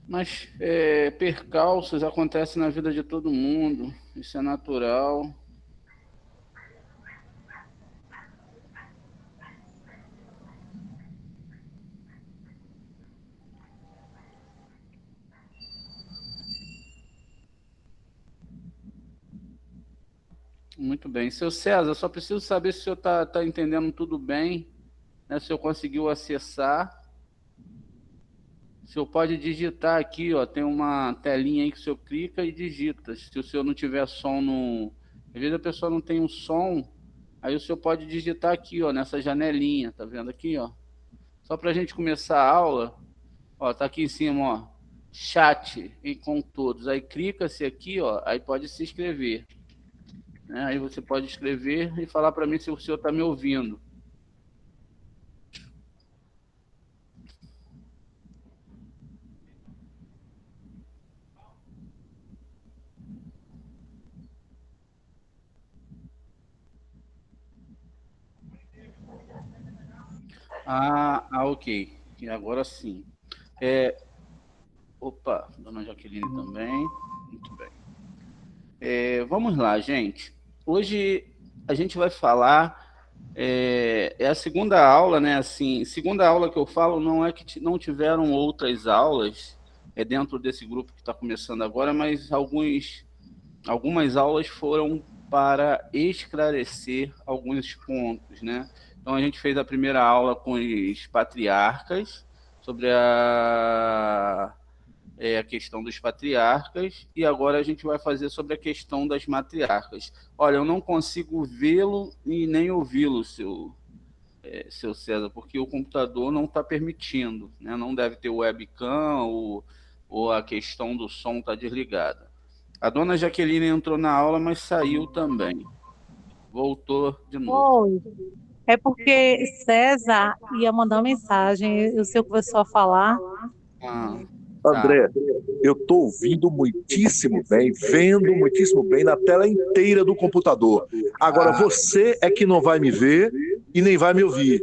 Mas percalços acontecem na vida de todo mundo, isso é natural. Muito bem. Seu César, só preciso saber se o senhor está entendendo tudo bem, né? Se o senhor conseguiu acessar. O senhor pode digitar aqui, ó, tem uma telinha aí que o senhor clica e digita. Se o senhor não tiver som no. Às vezes a pessoa não tem um som, aí o senhor pode digitar aqui, ó, nessa janelinha, tá vendo aqui, ó? Só para a gente começar a aula, ó, tá aqui em cima, ó, chat e com todos. Aí clica-se aqui, ó, aí pode se inscrever, né? Aí você pode escrever e falar para mim se o senhor está me ouvindo. Ok. E agora sim. É, opa, dona Jaqueline também. Muito bem. Vamos lá, gente. Hoje a gente vai falar. É a segunda aula, né? Assim, segunda aula que eu falo não é que não tiveram outras aulas dentro desse grupo que está começando agora, mas algumas aulas foram para esclarecer alguns pontos, né? Então a gente fez a primeira aula com os patriarcas sobre a questão dos patriarcas, e agora a gente vai fazer sobre a questão das matriarcas. Olha, eu não consigo vê-lo e nem ouvi-lo, seu César, porque o computador não está permitindo, né? Não deve ter webcam ou a questão do som está desligada. A dona Jaqueline entrou na aula, mas saiu também. Voltou de novo. Oi, é porque César ia mandar uma mensagem, e o senhor começou a falar. Ah, tá. André, eu estou ouvindo muitíssimo bem, vendo muitíssimo bem na tela inteira do computador. Agora, Ah, você é que não vai me ver e nem vai me ouvir.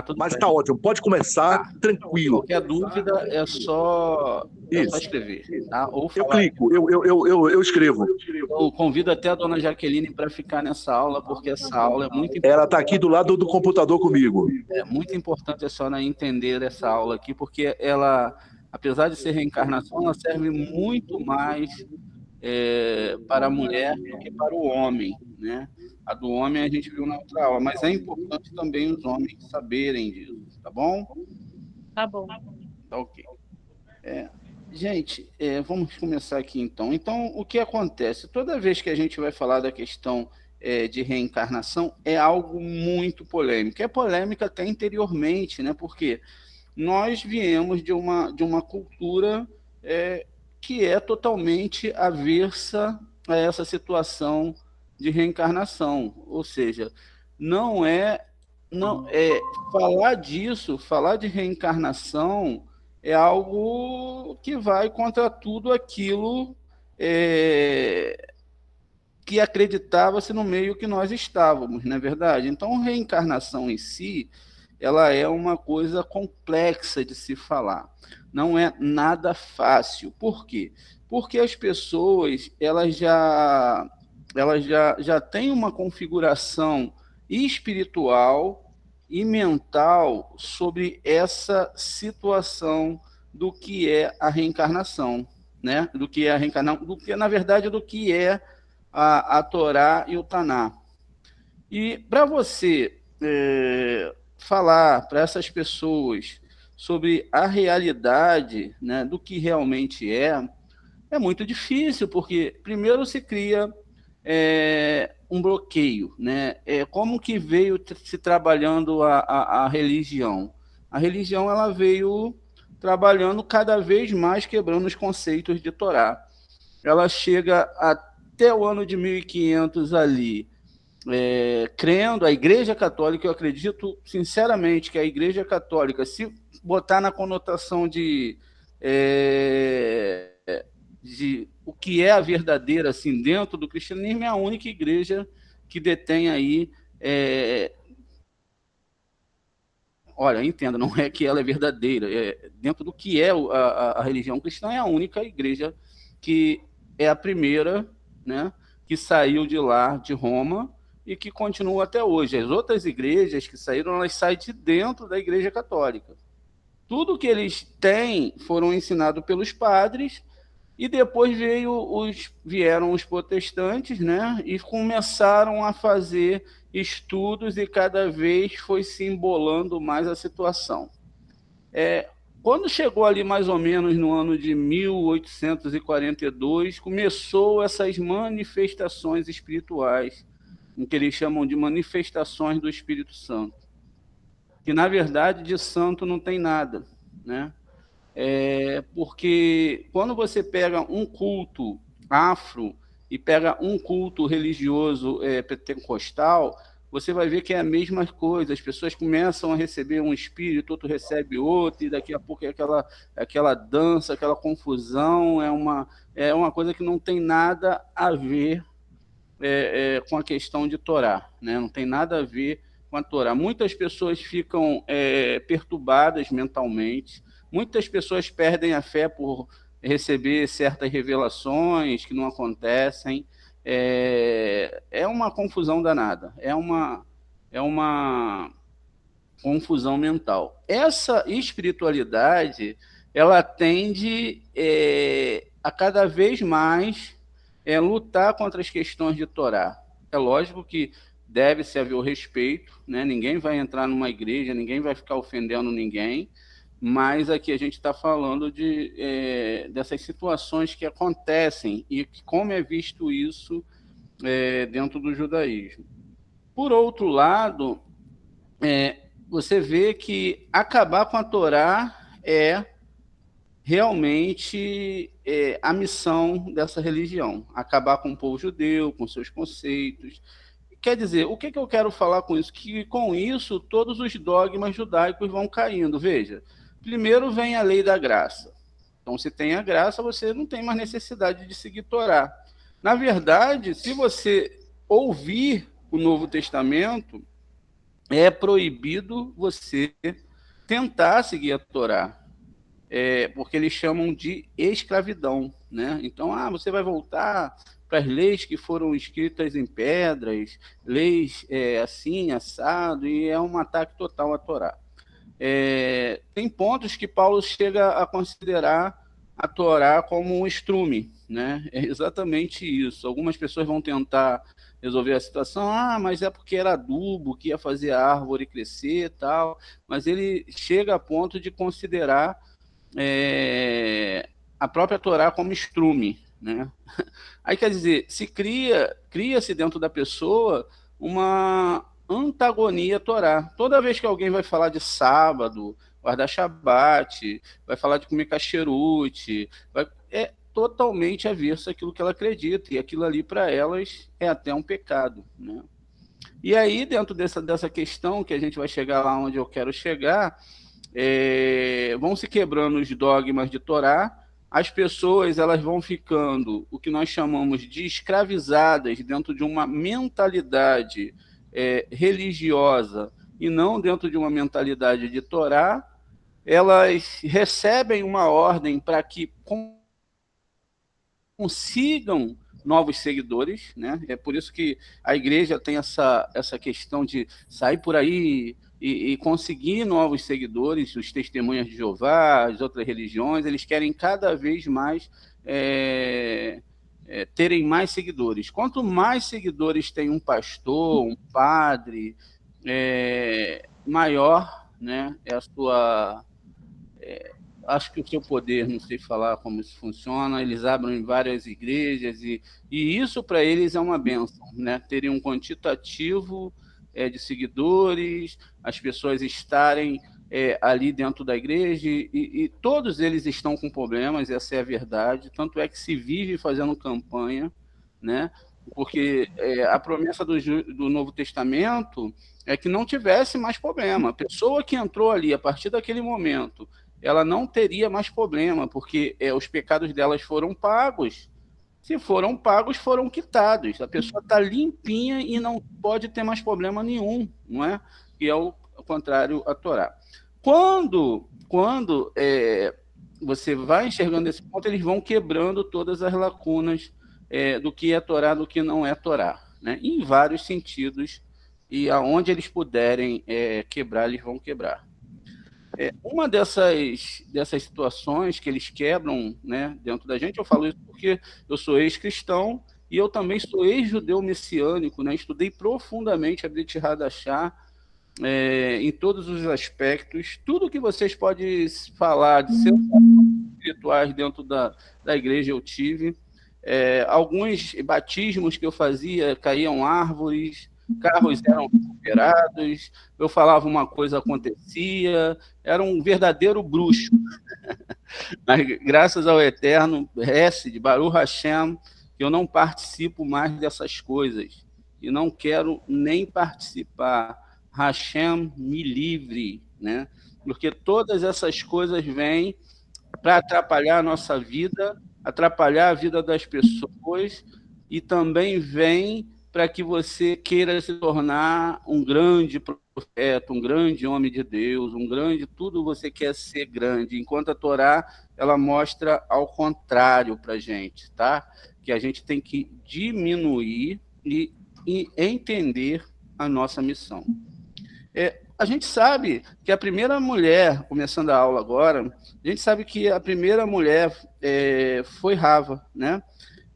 tudo Mas bem. está ótimo, pode começar Tá. tranquilo. Qualquer dúvida é só Isso. escrever, tá? Ou Eu falar aí. clico, eu escrevo. Eu convido até a dona Jaqueline para ficar nessa aula, porque essa aula Ela está aqui do lado do computador comigo. é muito importante a senhora entender essa aula aqui, porque ela, apesar de ser reencarnação, ela serve muito mais para a mulher do que para o homem, né? A do homem a gente viu na outra aula, mas é importante também os homens saberem disso, tá bom? Tá bom. Tá ok. Gente, vamos começar aqui então. Então, o que acontece? Toda vez que a gente vai falar da questão de reencarnação, é algo muito polêmico. É polêmica até interiormente, né? Porque nós viemos de uma cultura é, que é totalmente aversa a essa situação de reencarnação. Ou seja, não é, não é falar disso, falar de reencarnação é algo que vai contra tudo aquilo é, que acreditava-se no meio que nós estávamos, não é verdade? Então, reencarnação em si, ela é uma coisa complexa de se falar. Não é nada fácil. Por quê? Porque as pessoas, elas já têm uma configuração espiritual e mental sobre essa situação do que é a reencarnação, né? Do que é a reencarnação, do que na verdade do que é a Torá e o Taná. E para você falar para essas pessoas sobre a realidade, né, do que realmente é muito difícil, porque primeiro se cria um bloqueio, né? Como que veio se trabalhando a religião? A religião ela veio trabalhando cada vez mais quebrando os conceitos de Torá. Ela chega até o ano de 1500 ali, crendo, a Igreja Católica, eu acredito sinceramente que a Igreja Católica, se botar na conotação é, de o que é a verdadeira, assim, dentro do cristianismo, é a única igreja que detém aí olha, entenda, não é que ela é verdadeira, dentro do que é a religião cristã, é a única igreja que é a primeira, né, que saiu de lá, de Roma, e que continua até hoje. As outras igrejas que saíram, elas saem de dentro da Igreja Católica. Tudo que eles têm foram ensinados pelos padres, e depois vieram os protestantes, né, e começaram a fazer estudos, e cada vez foi se embolando mais a situação. Quando chegou ali mais ou menos no ano de 1842, começou essas manifestações espirituais, em que eles chamam de manifestações do Espírito Santo, que na verdade de santo não tem nada, né? Porque quando você pega um culto afro e pega um culto religioso pentecostal, você vai ver que é a mesma coisa. As pessoas começam a receber um espírito, outro recebe outro, e daqui a pouco é aquela dança, aquela confusão, é uma coisa que não tem nada a ver com a questão de Torá, né? Não tem nada a ver com a Torá. Muitas pessoas ficam perturbadas mentalmente, muitas pessoas perdem a fé por receber certas revelações que não acontecem. É uma confusão danada, é uma confusão mental. Essa espiritualidade, ela tende a cada vez mais lutar contra as questões de Torá. É lógico que deve-se haver o respeito, né? Ninguém vai entrar numa igreja, ninguém vai ficar ofendendo ninguém, mas aqui a gente está falando dessas situações que acontecem e como é visto isso dentro do judaísmo. Por outro lado, você vê que acabar com a Torá é realmente a missão dessa religião, acabar com o povo judeu, com seus conceitos. Quer dizer, o que eu quero falar com isso? Que com isso todos os dogmas judaicos vão caindo. Veja, primeiro vem a lei da graça. Então, se tem a graça, você não tem mais necessidade de seguir Torá. Na verdade, se você ouvir o Novo Testamento, é proibido você tentar seguir a Torá. Porque eles chamam de escravidão, né? Então, você vai voltar para as leis que foram escritas em pedras, leis assim, assado, e é um ataque total à Torá. Tem pontos que Paulo chega a considerar a Torá como um estrume, né? É exatamente isso. Algumas pessoas vão tentar resolver a situação, mas é porque era adubo que ia fazer a árvore crescer e tal, mas ele chega a ponto de considerar a própria Torá como estrume, né? Aí quer dizer, cria-se dentro da pessoa uma antagonia à Torá. Toda vez que alguém vai falar de sábado, guardar Shabat, vai falar de comer kasherut, é totalmente avesso àquilo que ela acredita, e aquilo ali para elas é até um pecado, né? E aí, dentro dessa questão, que a gente vai chegar lá onde eu quero chegar, vão se quebrando os dogmas de Torá, as pessoas elas vão ficando o que nós chamamos de escravizadas dentro de uma mentalidade religiosa e não dentro de uma mentalidade de Torá. Elas recebem uma ordem para que consigam novos seguidores, né? É por isso que a igreja tem essa questão de sair por aí e conseguir novos seguidores. Os testemunhas de Jeová, as outras religiões, eles querem cada vez mais terem mais seguidores. Quanto mais seguidores tem um pastor, um padre, maior, né, é a sua... acho que o seu poder, não sei falar como isso funciona, eles abrem várias igrejas e isso para eles é uma bênção, né? Terem um quantitativo de seguidores, as pessoas estarem ali dentro da igreja e todos eles estão com problemas, essa é a verdade, tanto é que se vive fazendo campanha, né? Porque a promessa do Novo Testamento é que não tivesse mais problema. A pessoa que entrou ali a partir daquele momento, ela não teria mais problema, porque os pecados delas foram pagos. Se foram pagos, foram quitados. A pessoa está limpinha e não pode ter mais problema nenhum, não é? Que é contrário à Torá. Quando você vai enxergando esse ponto, eles vão quebrando todas as lacunas do que é Torá, do que não é Torá, né? Em vários sentidos, e aonde eles puderem quebrar, eles vão quebrar. Uma dessas situações que eles quebram, né, dentro da gente, eu falo isso porque eu sou ex-cristão e eu também sou ex-judeu messiânico, né? Estudei profundamente a Brit Hadashah, em todos os aspectos. Tudo que vocês podem falar de seus espirituais dentro da igreja eu tive. Alguns batismos que eu fazia, caíam árvores, carros eram recuperados, eu falava uma coisa, acontecia, era um verdadeiro bruxo. Mas graças ao Eterno, de Baruch Hashem, eu não participo mais dessas coisas, e não quero nem participar. Hashem me livre, né? Porque todas essas coisas vêm para atrapalhar a nossa vida, atrapalhar a vida das pessoas, e também vem para que você queira se tornar um grande profeta, um grande homem de Deus, tudo você quer ser grande, enquanto a Torá, ela mostra ao contrário para a gente, tá? Que a gente tem que diminuir e entender a nossa missão. A gente sabe que a primeira mulher, começando a aula agora, a gente sabe que a primeira mulher foi Rava, né?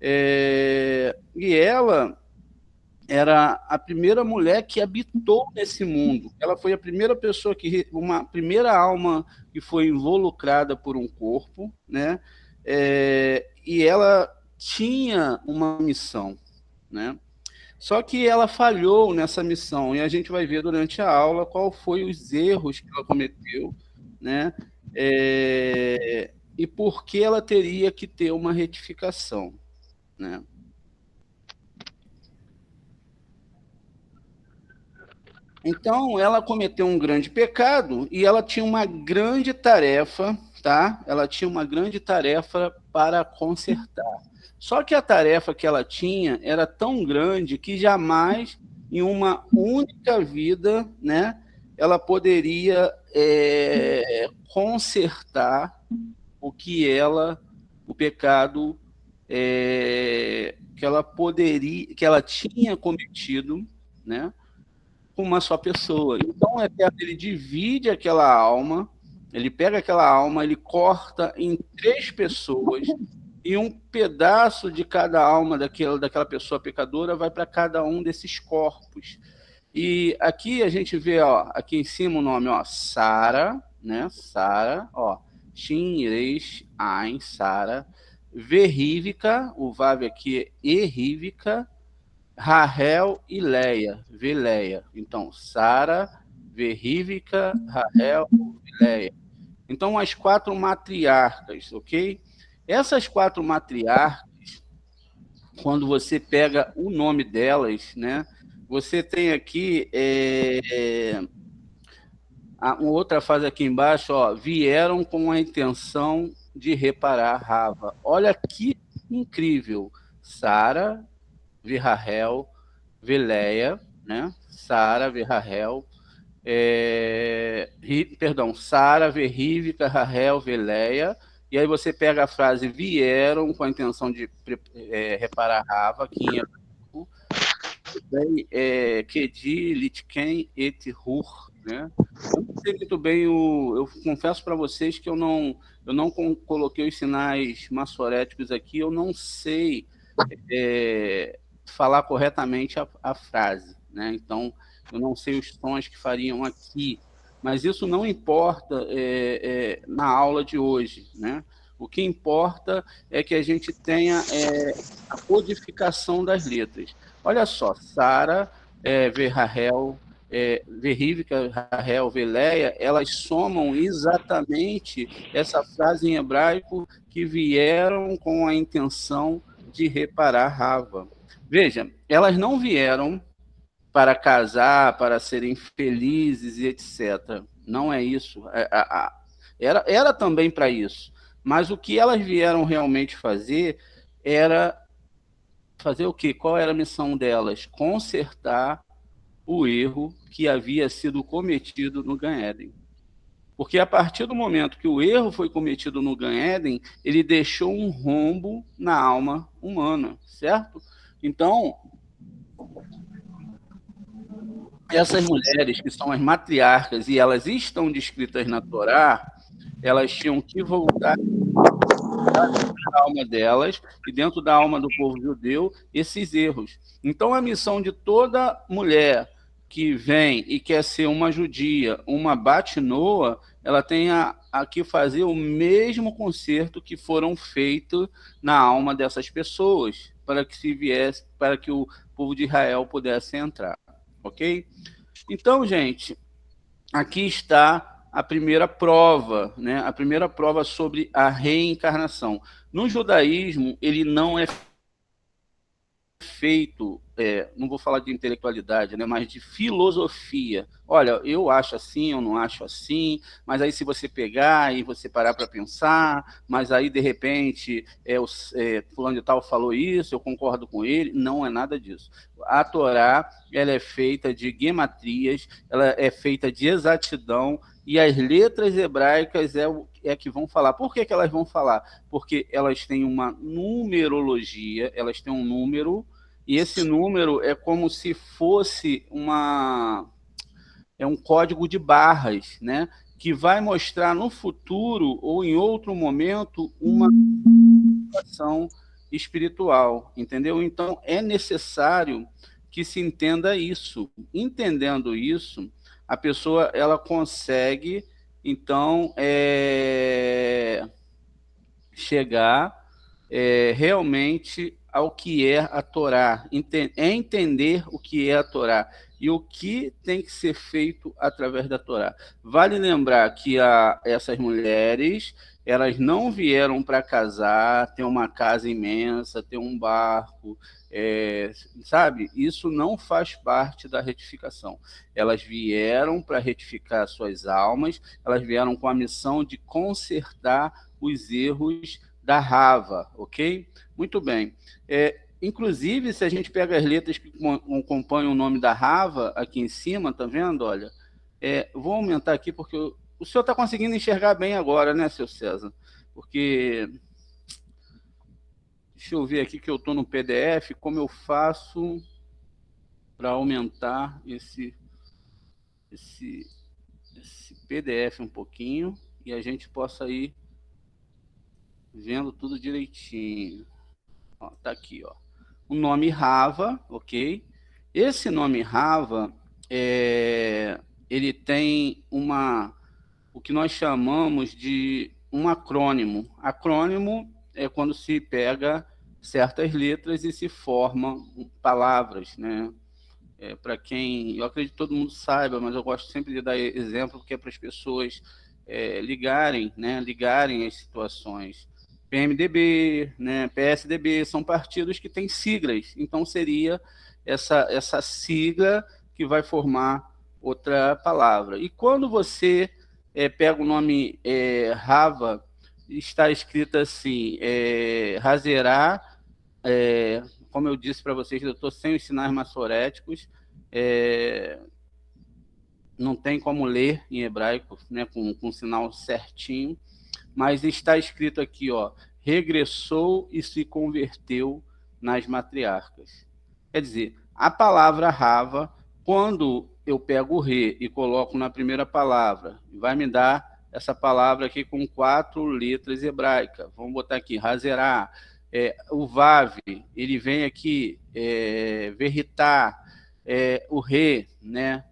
E ela era a primeira mulher que habitou nesse mundo. Ela foi a primeira pessoa uma primeira alma que foi involucrada por um corpo, né? E ela tinha uma missão, né? Só que ela falhou nessa missão, e a gente vai ver durante a aula qual foi os erros que ela cometeu, né? E por que ela teria que ter uma retificação, né? Então, ela cometeu um grande pecado e ela tinha uma grande tarefa, tá? Ela tinha uma grande tarefa para consertar. Só que a tarefa que ela tinha era tão grande que jamais, em uma única vida, né, ela poderia consertar o pecado que ela tinha cometido, né, com uma só pessoa. Então, ele divide aquela alma, ele pega aquela alma, ele corta em 3 pessoas, e um pedaço de cada alma daquela pessoa pecadora vai para cada um desses corpos. E aqui a gente vê, ó, aqui em cima o nome, ó, Sara, né? Sara, ó, Shin, Resh, Ain, Sara, Verrívica, o Vav aqui é Errívica, Rahel e Leia, Veleia. Então, Sara, Verrívica, Rahel e Leia. Então, as 4 matriarcas, ok? Essas 4 matriarcas, quando você pega o nome delas, né? Você tem aqui uma outra fase aqui embaixo, ó, vieram com a intenção de reparar Rava. Olha que incrível. Sara, Virahel, Veleia, né? Sara, Virahel, Sara, Verrívica, Rahel, Veleia, e aí você pega a frase vieram com a intenção de reparar Rava, que em hebraico Kedi, Litken, et Hur, né? Eu não sei muito bem, eu confesso para vocês que eu não coloquei os sinais maçoréticos aqui, eu não sei falar corretamente a frase, né? Então, eu não sei os tons que fariam aqui, mas isso não importa na aula de hoje, né? O que importa é que a gente tenha a codificação das letras. Olha só, Sara, Verrahel, Verrívica, Rahel, Veleia, elas somam exatamente essa frase em hebraico que vieram com a intenção de reparar Rava. Veja, elas não vieram para casar, para serem felizes e etc. Não é isso. Era também para isso. Mas o que elas vieram realmente fazer era fazer o quê? Qual era a missão delas? Consertar o erro que havia sido cometido no Gan Eden. Porque a partir do momento que o erro foi cometido no Gan Eden, ele deixou um rombo na alma humana, certo? Então, essas mulheres que são as matriarcas e elas estão descritas na Torá, elas tinham que voltar a alma delas e dentro da alma do povo judeu esses erros. Então, a missão de toda mulher que vem e quer ser uma judia, uma batinoa, ela tem a que fazer o mesmo conserto que foram feito na alma dessas pessoas, para que se viesse, para que o povo de Israel pudesse entrar, ok? Então, gente, aqui está a primeira prova, né? A primeira prova sobre a reencarnação. No judaísmo, ele não é feito, não vou falar de intelectualidade, né, mas de filosofia. Olha, eu acho assim, eu não acho assim, mas aí se você pegar e você parar para pensar, mas aí de repente fulano de tal falou isso, eu concordo com ele, não é nada disso. A Torá, ela é feita de guematrias, ela é feita de exatidão, e as letras hebraicas é que vão falar. Por que elas vão falar? Porque elas têm uma numerologia, elas têm um número, e esse número é como se fosse um código de barras, né? Que vai mostrar no futuro ou em outro momento uma situação espiritual, entendeu? Então é necessário que se entenda isso. Entendendo isso, a pessoa ela consegue então chegar realmente ao que é a Torá, entender o que é a Torá e o que tem que ser feito através da Torá. Vale lembrar que essas mulheres, elas não vieram para casar, ter uma casa imensa, ter um barco, sabe? Isso não faz parte da retificação. Elas vieram para retificar suas almas, elas vieram com a missão de consertar os erros da Rava, ok? Muito bem. Inclusive, se a gente pega as letras que acompanham o nome da Rava aqui em cima, tá vendo? Olha, vou aumentar aqui porque o senhor está conseguindo enxergar bem agora, né, seu César? Porque deixa eu ver aqui que eu estou no PDF, como eu faço para aumentar esse PDF um pouquinho e a gente possa ir vendo tudo direitinho. Ó, tá aqui, ó. O nome Rava, ok? Esse nome Rava, ele tem o que nós chamamos de um acrônimo. Acrônimo é quando se pega certas letras e se formam palavras, né? Para quem, eu acredito que todo mundo saiba, mas eu gosto sempre de dar exemplo, porque é para as pessoas ligarem, né? Ligarem as situações. PMDB, né, PSDB, são partidos que têm siglas, então seria essa sigla que vai formar outra palavra. E quando você pega o nome Rava, está escrito assim, Hazerá, como eu disse para vocês, eu estou sem os sinais maçoréticos, não tem como ler em hebraico, né, com sinal certinho, mas está escrito aqui, ó, regressou e se converteu nas matriarcas. Quer dizer, a palavra Rava, quando eu pego o re e coloco na primeira palavra, vai me dar essa palavra aqui com 4 letras hebraicas. Vamos botar aqui, Hazerá. O Vav, ele vem aqui, Verritar, o re, né?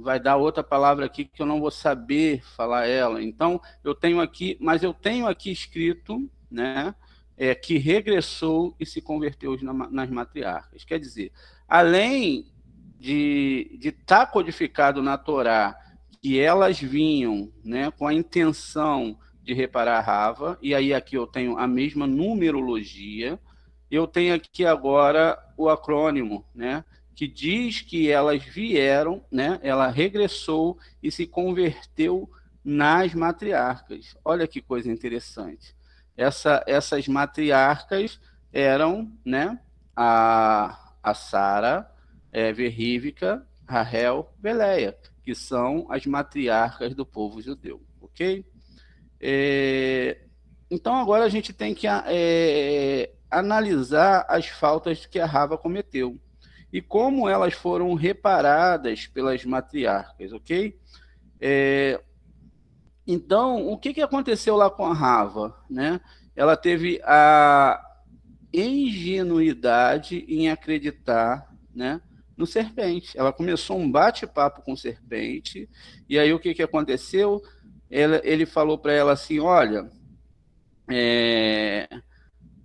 Vai dar outra palavra aqui que eu não vou saber falar ela. Então, eu tenho aqui escrito, né, que regressou e se converteu nas matriarcas. Quer dizer, além de estar codificado na Torá que elas vinham, né, com a intenção de reparar Rava, e aí aqui eu tenho a mesma numerologia, eu tenho aqui agora o acrônimo, né, que diz que elas vieram, né? Ela regressou e se converteu nas matriarcas. Olha que coisa interessante. Essas matriarcas eram, né? A Sara, Verrívica, Rahel, Veleia, que são as matriarcas do povo judeu, ok? Então agora a gente tem que analisar as faltas que a Rava cometeu e como elas foram reparadas pelas matriarcas, ok? Então, o que aconteceu lá com a Rava, né? Ela teve a ingenuidade em acreditar, né, no serpente. Ela começou um bate-papo com o serpente, e aí o que aconteceu? Ele falou para ela assim, olha,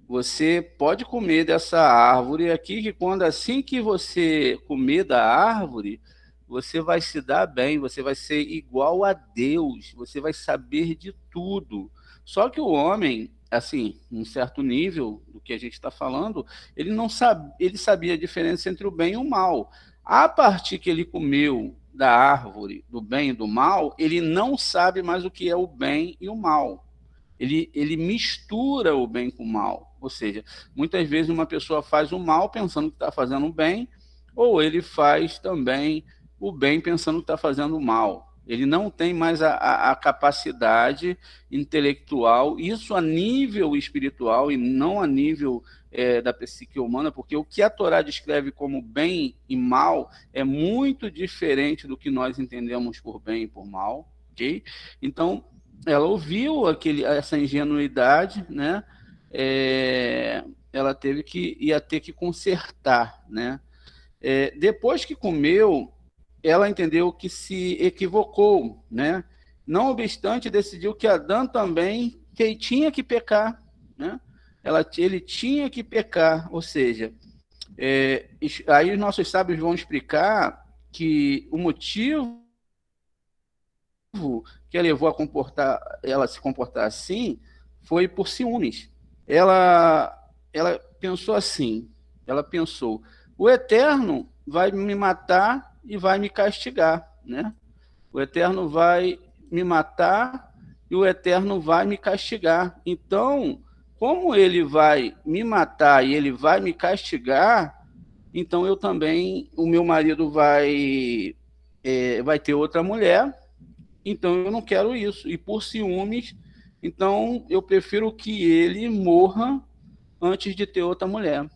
você pode comer dessa árvore aqui, que quando assim que você comer da árvore, você vai se dar bem, você vai ser igual a Deus, você vai saber de tudo. Só que o homem, assim, um certo nível do que a gente está falando, ele não sabe, ele sabia a diferença entre o bem e o mal. A partir que ele comeu da árvore do bem e do mal, ele não sabe mais o que é o bem e o mal. Ele mistura o bem com o mal. Ou seja, muitas vezes uma pessoa faz o mal pensando que está fazendo o bem, ou ele faz também o bem pensando que está fazendo o mal. Ele não tem mais a capacidade intelectual, isso a nível espiritual e não a nível da psique humana, porque o que a Torá descreve como bem e mal é muito diferente do que nós entendemos por bem e por mal, ok? Então, ela ouviu essa ingenuidade, né? Ela ia ter que consertar, né? Depois que comeu, ela entendeu que se equivocou, né? Não obstante, decidiu que Adão também que tinha que pecar, né? Ele tinha que pecar, ou seja, aí os nossos sábios vão explicar que o motivo que a levou ela se comportar assim foi por ciúmes. Ela pensou assim, ela pensou, o Eterno vai me matar e vai me castigar, né? O Eterno vai me matar e o Eterno vai me castigar. Então, como ele vai me matar e ele vai me castigar, então eu também, o meu marido vai ter outra mulher, então eu não quero isso. E por ciúmes, então eu prefiro que ele morra antes de ter outra mulher.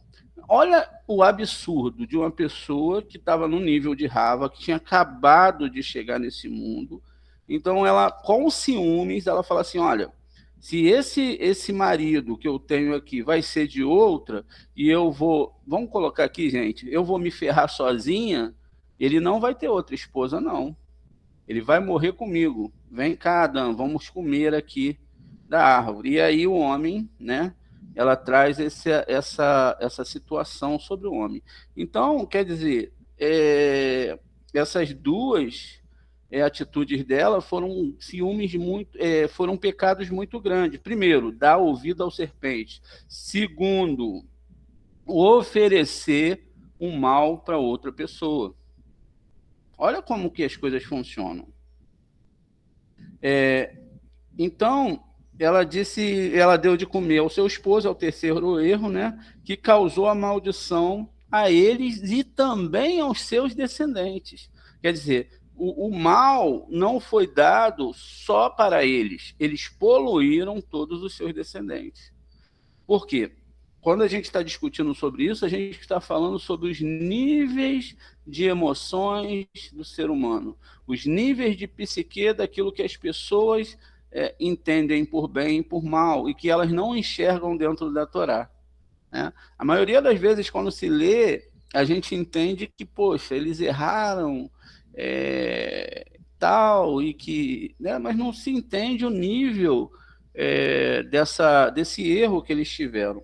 Olha o absurdo de uma pessoa que estava no nível de Rava, que tinha acabado de chegar nesse mundo. Então ela, com ciúmes, ela fala assim, olha, se esse marido que eu tenho aqui vai ser de outra, e vamos colocar aqui, gente, eu vou me ferrar sozinha, ele não vai ter outra esposa, não. Ele vai morrer comigo. Vem cá, Adão, vamos comer aqui da árvore. E aí o homem, né? Ela traz essa situação sobre o homem. Então, quer dizer, essas duas atitudes dela foram ciúmes foram pecados muito grandes. Primeiro, dar ouvido ao serpente. Segundo, oferecer um mal para outra pessoa. Olha como que as coisas funcionam. Então, ela deu de comer ao seu esposo, é o terceiro erro, né? Que causou a maldição a eles e também aos seus descendentes. Quer dizer, o mal não foi dado só para eles, eles poluíram todos os seus descendentes. Por quê? Quando a gente está discutindo sobre isso, a gente está falando sobre os níveis de emoções do ser humano, os níveis de psique daquilo que as pessoas entendem por bem e por mal, e que elas não enxergam dentro da Torá, né? A maioria das vezes, quando se lê, a gente entende que, poxa, eles erraram, tal, e que, né, mas não se entende o nível desse erro que eles tiveram.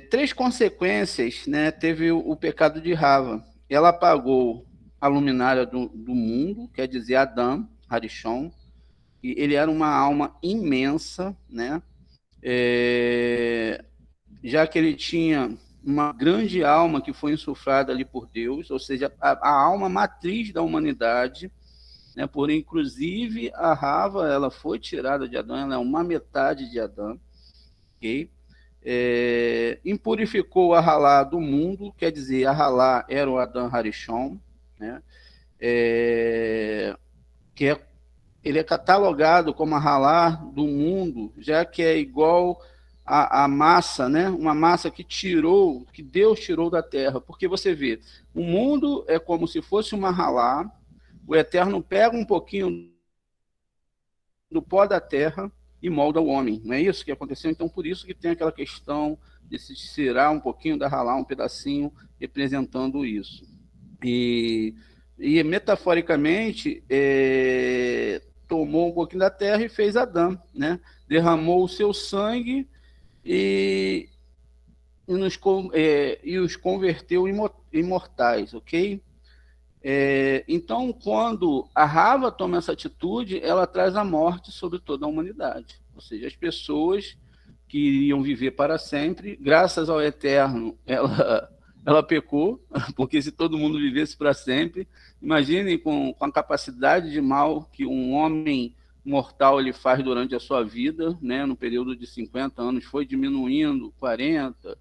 Três consequências, né, teve o pecado de Rava. Ela apagou a luminária do mundo, quer dizer, Adão, Harishon, e ele era uma alma imensa, né, já que ele tinha uma grande alma que foi insuflada ali por Deus, ou seja, a alma matriz da humanidade, né, porém, inclusive, a Rava, ela foi tirada de Adão, ela é uma metade de Adão, ok? impurificou a Halá do mundo, quer dizer, a Halá era o Adam Harishon, né? Ele é catalogado como a Halá do mundo, já que é igual a massa, né? Uma massa que Deus tirou da terra, porque você vê, o mundo é como se fosse uma Halá, o Eterno pega um pouquinho do pó da terra e molda o homem. Não é isso que aconteceu? Então, por isso que tem aquela questão de se tirar um pouquinho da Halá, um pedacinho, representando isso. E metaforicamente, tomou um pouquinho da terra e fez Adão, né? Derramou o seu sangue e os converteu em imortais, ok? Então, quando a Rava toma essa atitude, ela traz a morte sobre toda a humanidade. Ou seja, as pessoas que iriam viver para sempre, graças ao Eterno, ela pecou, porque se todo mundo vivesse para sempre, imaginem com a capacidade de mal que um homem mortal ele faz durante a sua vida, né? No período de 50 anos, foi diminuindo 40,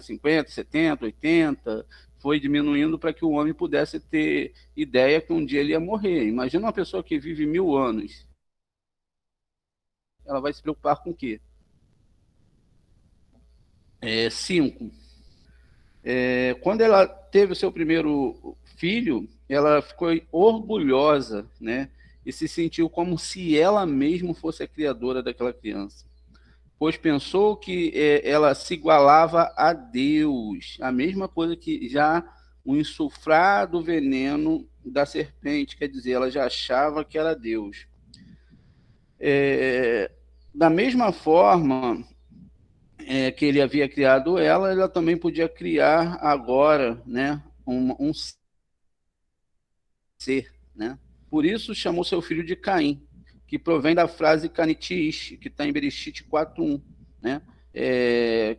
50, 70, 80, foi diminuindo para que o homem pudesse ter ideia que um dia ele ia morrer. Imagina uma pessoa que vive 1000 anos. Ela vai se preocupar com o quê? 5. Quando ela teve o seu primeiro filho, ela ficou orgulhosa, né? E se sentiu como se ela mesma fosse a criadora daquela criança, pois pensou que ela se igualava a Deus, a mesma coisa que já o insuflar do veneno da serpente, quer dizer, ela já achava que era Deus. Da mesma forma que ele havia criado ela também podia criar agora, né, um ser, né? Por isso chamou seu filho de Caim, que provém da frase Canitiish, que está em Bereshit 4:1, né?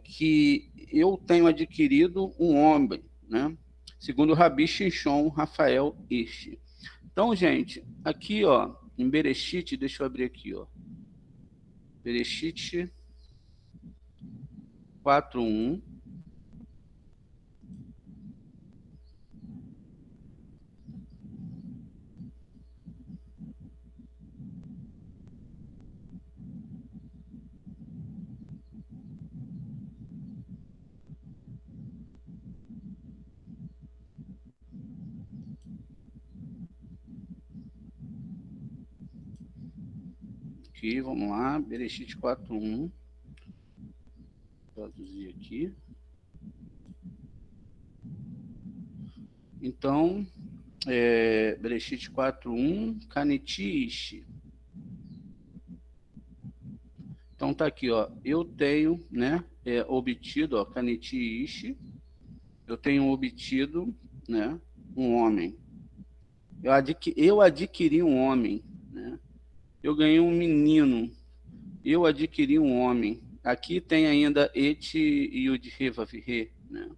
Que eu tenho adquirido um homem, né? Segundo Rabi Shimshon Rafael Ish. Então, gente, aqui, ó, em Bereshit, deixa eu abrir aqui, ó. Bereshit 4:1. Aqui, vamos lá, Bereshit 4:1. Traduzir aqui. Então, Bereshit 4:1, Canitiish. Então tá aqui, ó. Eu tenho, né, obtido, ó, Canitiish. Eu tenho obtido, né, um homem. Eu adquiri um homem, né? Eu ganhei um menino. Eu adquiri um homem. Aqui tem ainda Et Yud He Vav He, né?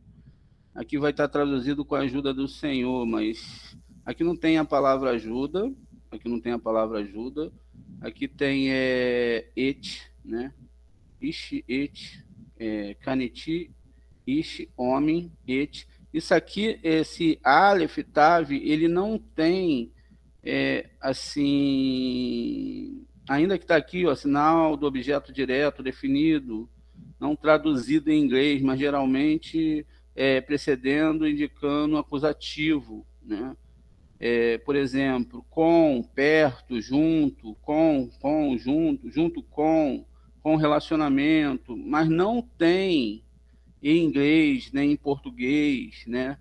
Aqui vai estar traduzido com a ajuda do Senhor, mas aqui não tem a palavra ajuda. Aqui não tem a palavra ajuda. Aqui tem Et, né? Ish, Et, Kaneti, Ish, homem, Et. Isso aqui, esse Aleph, Tav, ele não tem, assim, ainda que está aqui, ó, sinal do objeto direto definido, não traduzido em inglês, mas geralmente precedendo, indicando acusativo, né? Por exemplo, com, perto, junto, com, junto com relacionamento, mas não tem em inglês, nem em português, né?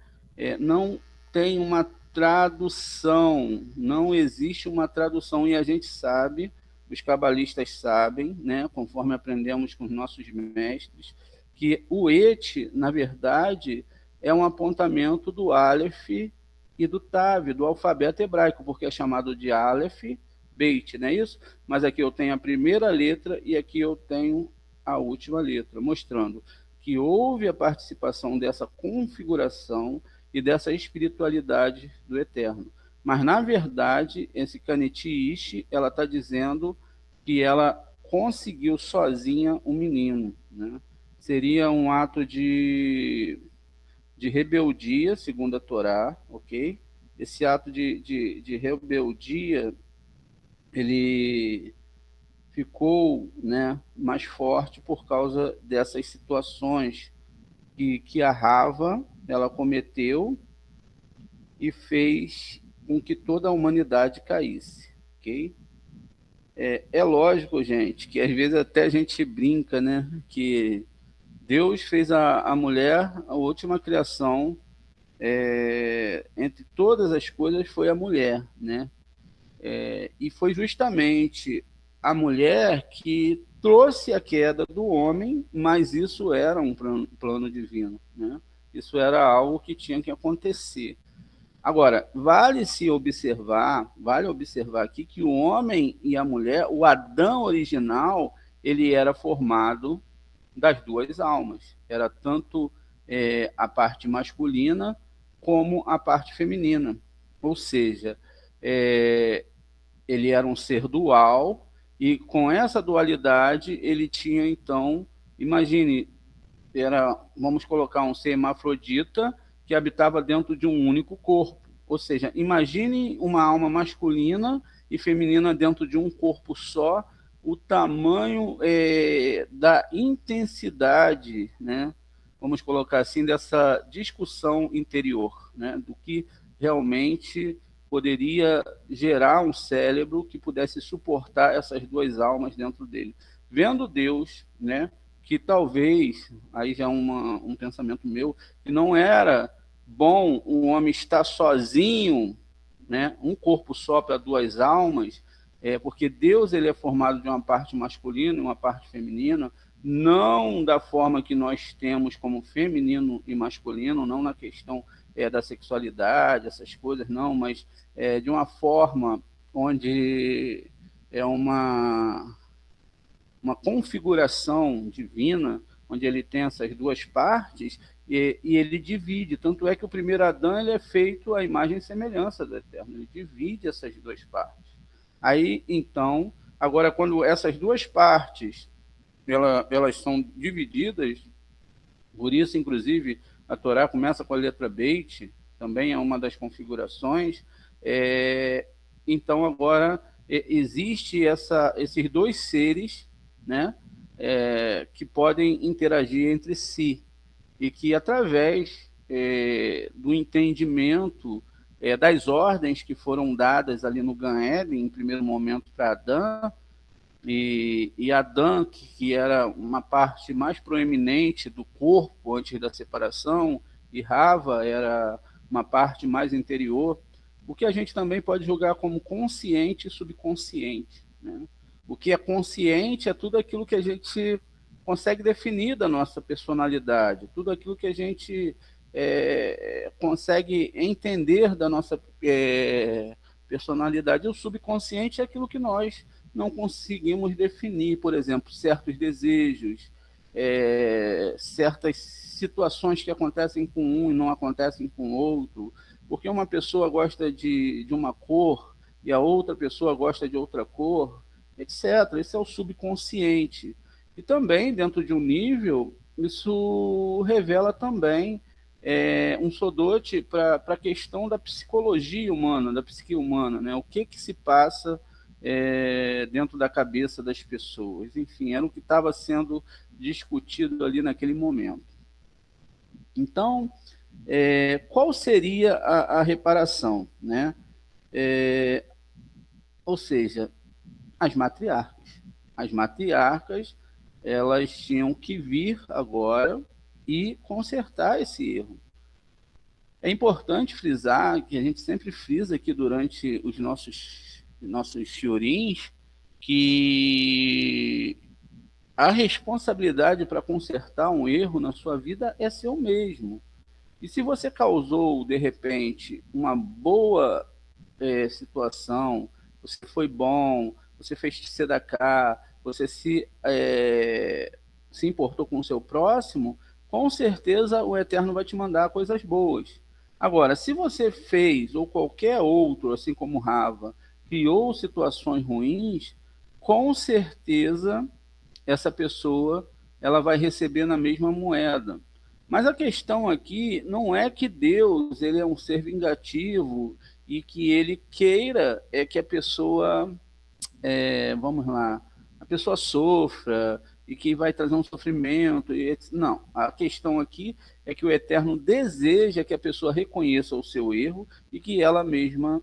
Não tem uma tradução, não existe uma tradução, e a gente sabe, os cabalistas sabem, né, conforme aprendemos com os nossos mestres, que o Et, na verdade, é um apontamento do Aleph e do Tav, do alfabeto hebraico, porque é chamado de Aleph, Beit, não é isso? Mas aqui eu tenho a primeira letra e aqui eu tenho a última letra, mostrando que houve a participação dessa configuração e dessa espiritualidade do Eterno. Mas, na verdade, esse Canetiish, ela está dizendo que ela conseguiu sozinha um menino, né? seria um ato de rebeldia, segundo a Torá, ok? Esse ato de rebeldia, ele ficou, né, mais forte por causa dessas situações que a Rava ela cometeu e fez com que toda a humanidade caísse, ok? É lógico, gente, que às vezes até a gente brinca, né, que Deus fez a mulher a última criação, entre todas as coisas foi a mulher, né? E foi justamente a mulher que trouxe a queda do homem, mas isso era um plano divino, né? Isso era algo que tinha que acontecer. Agora, vale observar aqui que o homem e a mulher, o Adão original, ele era formado das duas almas. Era tanto a parte masculina como a parte feminina. Ou seja, ele era um ser dual e com essa dualidade ele tinha então, imagine, vamos colocar um ser hermafrodita que habitava dentro de um único corpo. Ou seja, imagine uma alma masculina e feminina dentro de um corpo só, o tamanho da intensidade, né? Vamos colocar assim, dessa discussão interior, né? Do que realmente poderia gerar um cérebro que pudesse suportar essas duas almas dentro dele. Vendo Deus, né? Que talvez, aí já é um pensamento meu, que não era bom o homem estar sozinho, né, um corpo só para duas almas, porque Deus ele é formado de uma parte masculina e uma parte feminina, não da forma que nós temos como feminino e masculino, não na questão da sexualidade, essas coisas, não, mas de uma forma onde é uma configuração divina, onde ele tem essas duas partes, e ele divide. Tanto é que o primeiro Adão ele é feito à imagem e semelhança do Eterno. Ele divide essas duas partes. Aí, então, agora, quando essas duas partes elas são divididas, por isso, inclusive, a Torá começa com a letra Beit, também é uma das configurações. Então, agora, existe esses dois seres, né, que podem interagir entre si e que, através do entendimento das ordens que foram dadas ali no Gan Eden, em primeiro momento para Adão, e Adão, que era uma parte mais proeminente do corpo antes da separação, e Rava era uma parte mais interior, o que a gente também pode julgar como consciente e subconsciente, né? O que é consciente é tudo aquilo que a gente consegue definir da nossa personalidade, tudo aquilo que a gente consegue entender da nossa personalidade. E o subconsciente é aquilo que nós não conseguimos definir, por exemplo, certos desejos, certas situações que acontecem com um e não acontecem com o outro, porque uma pessoa gosta de uma cor e a outra pessoa gosta de outra cor, etc. Esse é o subconsciente. E também, dentro de um nível, isso revela também um sodote para a questão da psicologia humana, da psique humana, né? O que se passa dentro da cabeça das pessoas. Enfim, era o que estava sendo discutido ali naquele momento. Então, qual seria a reparação, né? Ou seja, as matriarcas. As matriarcas, elas tinham que vir agora e consertar esse erro. É importante frisar, que a gente sempre frisa aqui durante os nossos shiurins, que a responsabilidade para consertar um erro na sua vida é seu mesmo. E se você causou, de repente, uma boa situação, você foi bom, você fez tzedakah, você se importou com o seu próximo, com certeza o Eterno vai te mandar coisas boas. Agora, se você fez, ou qualquer outro, assim como Rava, criou situações ruins, com certeza essa pessoa ela vai receber na mesma moeda. Mas a questão aqui não é que Deus ele é um ser vingativo e que ele queira que a pessoa, vamos lá, a pessoa sofra e que vai trazer um sofrimento. Não, a questão aqui é que o Eterno deseja que a pessoa reconheça o seu erro e que ela mesma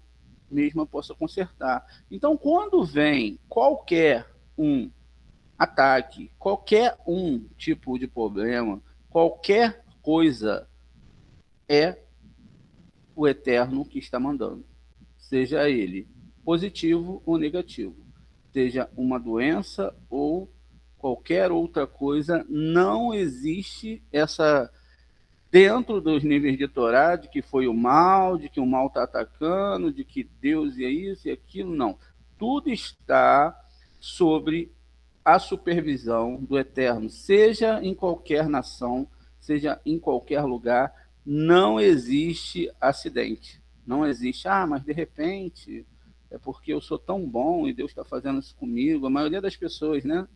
possa consertar. Então, quando vem qualquer um ataque, qualquer um tipo de problema, qualquer coisa, é o Eterno que está mandando, seja ele positivo ou negativo, seja uma doença ou qualquer outra coisa. Não existe essa, dentro dos níveis de Torá, de que foi o mal, de que o mal está atacando, de que Deus é isso e aquilo, não. Tudo está sobre a supervisão do Eterno, seja em qualquer nação, seja em qualquer lugar. Não existe acidente, não existe, mas de repente é porque eu sou tão bom e Deus está fazendo isso comigo. A maioria das pessoas, né?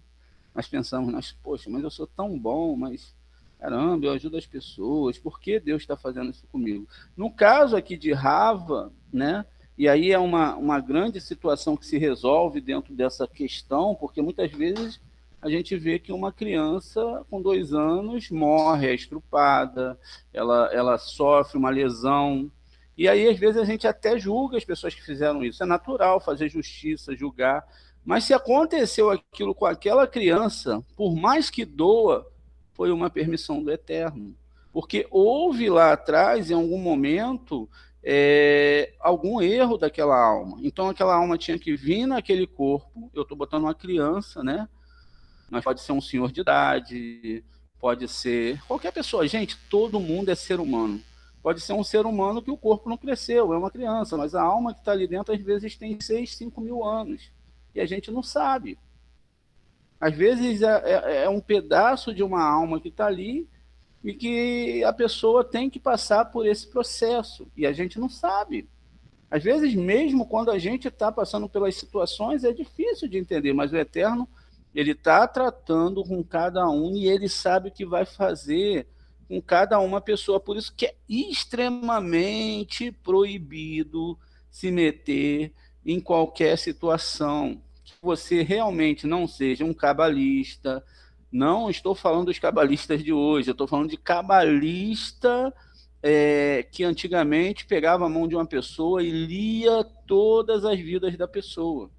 Nós pensamos, poxa, mas eu sou tão bom, mas caramba, eu ajudo as pessoas, por que Deus está fazendo isso comigo? No caso aqui de Rava, né? E aí é uma grande situação que se resolve dentro dessa questão, porque muitas vezes a gente vê que uma criança com 2 anos morre, é estrupada, ela sofre uma lesão, e aí às vezes a gente até julga as pessoas que fizeram isso. É natural fazer justiça, julgar, mas se aconteceu aquilo com aquela criança, por mais que doa, foi uma permissão do Eterno. Porque houve lá atrás, em algum momento, algum erro daquela alma. Então, aquela alma tinha que vir naquele corpo. Eu estou botando uma criança, né? Mas pode ser um senhor de idade, pode ser qualquer pessoa. Gente, todo mundo é ser humano. Pode ser um ser humano que o corpo não cresceu, é uma criança, mas a alma que está ali dentro, às vezes, tem 6, 5 mil anos. E a gente não sabe. Às vezes é um pedaço de uma alma que está ali e que a pessoa tem que passar por esse processo. E a gente não sabe. Às vezes, mesmo quando a gente está passando pelas situações, é difícil de entender, mas o Eterno, ele está tratando com cada um e ele sabe o que vai fazer com cada uma pessoa. Por isso que é extremamente proibido se meter em qualquer situação. Que você realmente não seja um cabalista. Não estou falando dos cabalistas de hoje, eu estou falando de cabalista que antigamente pegava a mão de uma pessoa e lia todas as vidas da pessoa.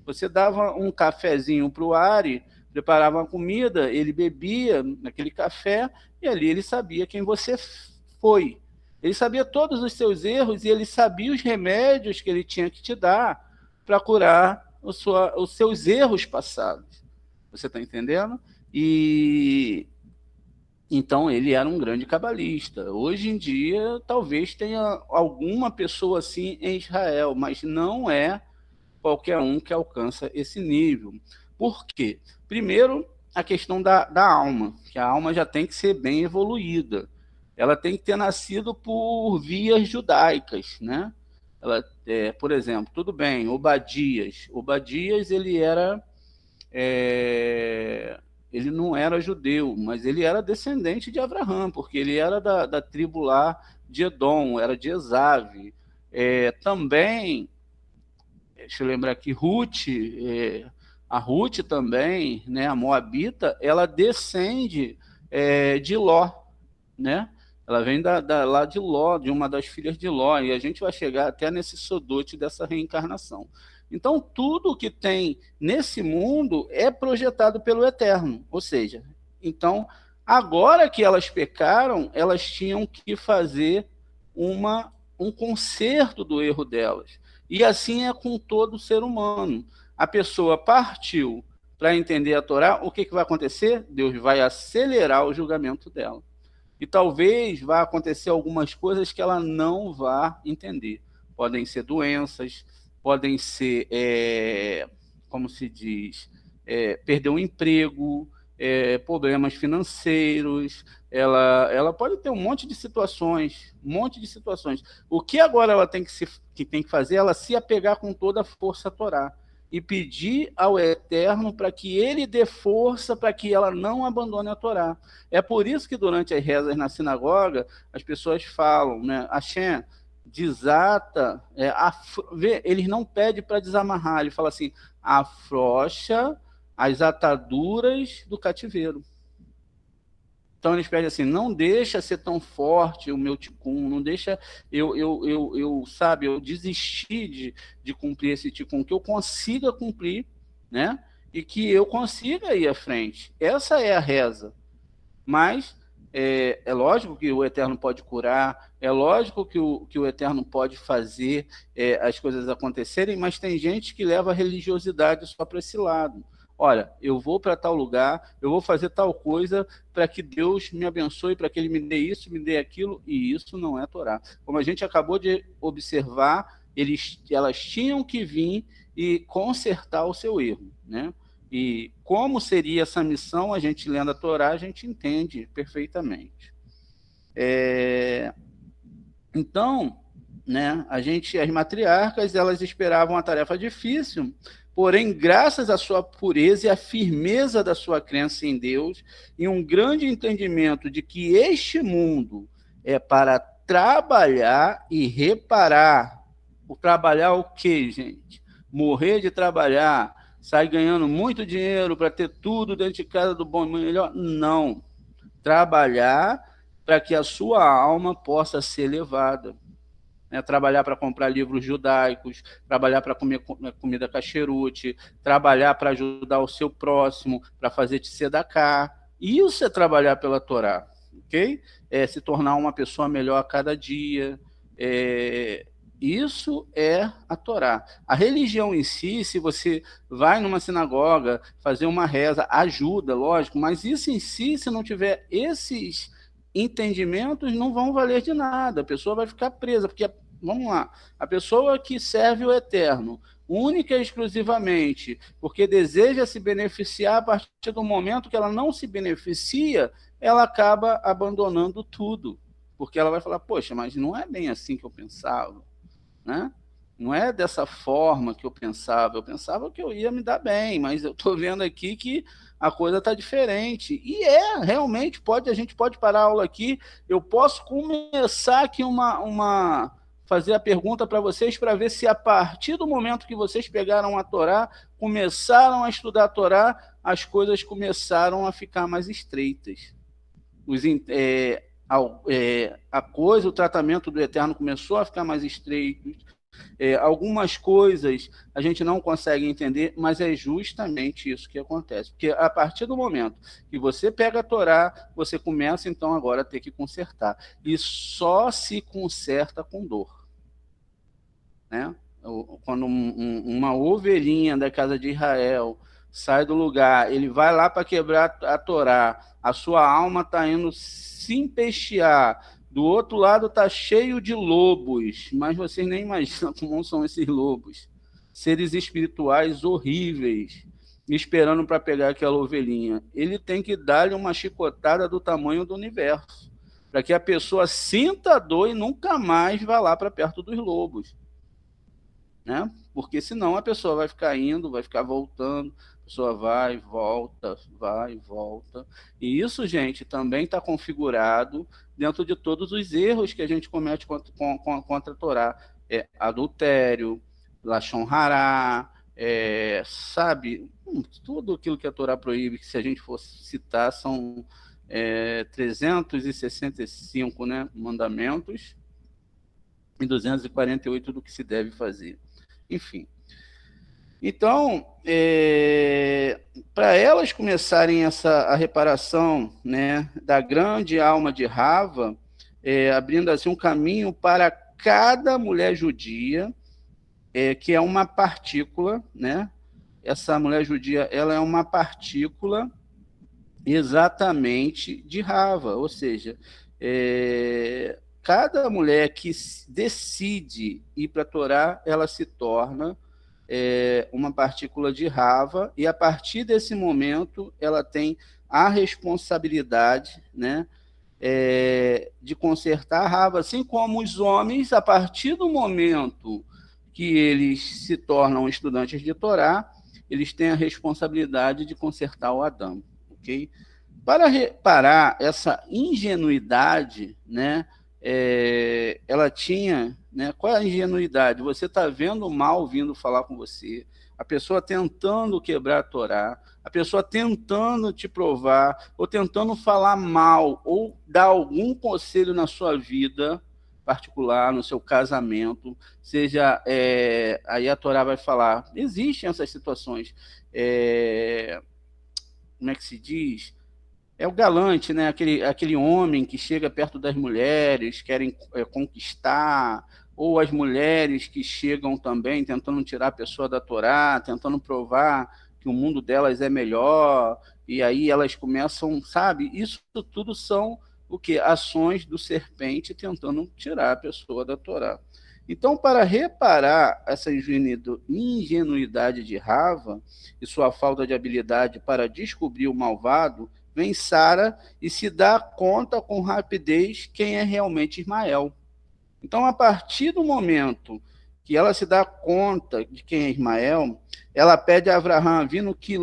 Você dava um cafezinho para o Ari, preparava uma comida, ele bebia naquele café e ali ele sabia quem você foi. Ele sabia todos os seus erros e ele sabia os remédios que ele tinha que te dar para curar os seus erros passados. Você está entendendo? E então ele era um grande cabalista. Hoje em dia, talvez tenha alguma pessoa assim em Israel, mas não é qualquer um que alcança esse nível. Por quê? Primeiro, a questão da alma, que a alma já tem que ser bem evoluída. Ela tem que ter nascido por vias judaicas, né? Ela, por exemplo, tudo bem, Obadias, ele era... ele não era judeu, mas ele era descendente de Abraão, porque ele era da tribo lá de Edom, era de Esave. Também, deixa eu lembrar aqui, a Ruth também, né, a Moabita, ela descende de Ló, né? Ela vem lá de Ló, de uma das filhas de Ló, e a gente vai chegar até nesse sodote dessa reencarnação. Então, tudo que tem nesse mundo é projetado pelo Eterno. Ou seja, então, agora que elas pecaram, elas tinham que fazer um conserto do erro delas. E assim é com todo ser humano. A pessoa partiu para entender a Torá, o que vai acontecer? Deus vai acelerar o julgamento dela. E talvez vá acontecer algumas coisas que ela não vá entender. Podem ser doenças, podem ser, como se diz, perder um emprego, problemas financeiros, ela pode ter um monte de situações. O que agora ela tem que fazer? Ela se apegar com toda a força à Torá. e pedir ao Eterno para que ele dê força para que ela não abandone a Torá. É por isso que durante as rezas na sinagoga, as pessoas falam, né, Hashem, desata, eles não pedem para desamarrar, ele fala assim, afrouxa as ataduras do cativeiro. Então eles pedem assim, não deixa ser tão forte o meu ticum, não deixa eu desistir de cumprir esse ticum, que eu consiga cumprir, né? E que eu consiga ir à frente. Essa é a reza. Mas é lógico que o Eterno pode curar, é lógico que o Eterno pode fazer as coisas acontecerem, mas tem gente que leva a religiosidade só para esse lado. Olha, eu vou para tal lugar, eu vou fazer tal coisa para que Deus me abençoe, para que Ele me dê isso, me dê aquilo, e isso não é Torá. Como a gente acabou de observar, elas tinham que vir e consertar o seu erro, né? E como seria essa missão, a gente lendo a Torá, a gente entende perfeitamente. Então, né, as matriarcas, elas esperavam uma tarefa difícil, porém, graças à sua pureza e à firmeza da sua crença em Deus, e um grande entendimento de que este mundo é para trabalhar e reparar. O trabalhar o quê, gente? Morrer de trabalhar, sair ganhando muito dinheiro para ter tudo dentro de casa do bom e melhor? Não. Trabalhar para que a sua alma possa ser elevada. Trabalhar para comprar livros judaicos, trabalhar para comer comida kasherut, trabalhar para ajudar o seu próximo, para fazer tzedakah. Isso é trabalhar pela Torá, ok? Se tornar uma pessoa melhor a cada dia. Isso é a Torá. A religião em si, se você vai numa sinagoga fazer uma reza, ajuda, lógico, mas isso em si, se não tiver esses entendimentos, não vão valer de nada. A pessoa vai ficar presa, porque, vamos lá, a pessoa que serve o Eterno, única e exclusivamente, porque deseja se beneficiar, a partir do momento que ela não se beneficia, ela acaba abandonando tudo, porque ela vai falar, poxa, mas não é bem assim que eu pensava, né? Não é dessa forma que eu pensava que eu ia me dar bem, mas eu estou vendo aqui que a coisa está diferente. E realmente, a gente pode parar a aula aqui, eu posso começar aqui fazer a pergunta para vocês, para ver se a partir do momento que vocês pegaram a Torá, começaram a estudar a Torá, as coisas começaram a ficar mais estreitas. O tratamento do Eterno começou a ficar mais estreito. Algumas coisas a gente não consegue entender, mas é justamente isso que acontece. Porque a partir do momento que você pega a Torá, você começa então agora a ter que consertar. E só se conserta com dor, né? Quando uma ovelhinha da casa de Israel sai do lugar, ele vai lá para quebrar a Torá, a sua alma está indo se empestear, do outro lado está cheio de lobos, mas vocês nem imaginam como são esses lobos. Seres espirituais horríveis, esperando para pegar aquela ovelhinha. Ele tem que dar-lhe uma chicotada do tamanho do universo, para que a pessoa sinta a dor e nunca mais vá lá para perto dos lobos, né? Porque senão a pessoa vai ficar indo, vai ficar voltando, a pessoa vai, volta. E isso, gente, também está configurado dentro de todos os erros que a gente comete contra a Torá. Adultério, lashon hará, sabe? Tudo aquilo que a Torá proíbe, que se a gente fosse citar, são 365, né, mandamentos e 248 do que se deve fazer. Enfim. Então, para elas começarem a reparação, né, da grande alma de Rava, abrindo assim um caminho para cada mulher judia, que é uma partícula, né? Essa mulher judia, ela é uma partícula exatamente de Rava, ou seja, cada mulher que decide ir para a Torá, ela se torna uma partícula de Rava, e a partir desse momento ela tem a responsabilidade, né, de consertar a Rava, assim como os homens, a partir do momento que eles se tornam estudantes de Torá, eles têm a responsabilidade de consertar o Adão, ok? Para reparar essa ingenuidade, né, ela tinha, né, qual é a ingenuidade? Você está vendo o mal vindo falar com você, a pessoa tentando quebrar a Torá, a pessoa tentando te provar, ou tentando falar mal, ou dar algum conselho na sua vida particular, no seu casamento, seja, aí a Torá vai falar, existem essas situações, como é que se diz? É o galante, né? Aquele homem que chega perto das mulheres, querem conquistar, ou as mulheres que chegam também tentando tirar a pessoa da Torá, tentando provar que o mundo delas é melhor, e aí elas começam, sabe? Isso tudo são o quê? Ações do serpente tentando tirar a pessoa da Torá. Então, para reparar essa ingenuidade de Rava e sua falta de habilidade para descobrir o malvado, vem Sara e se dá conta com rapidez quem é realmente Ismael. Então, a partir do momento que ela se dá conta de quem é Ismael, ela pede a Abraão vindo que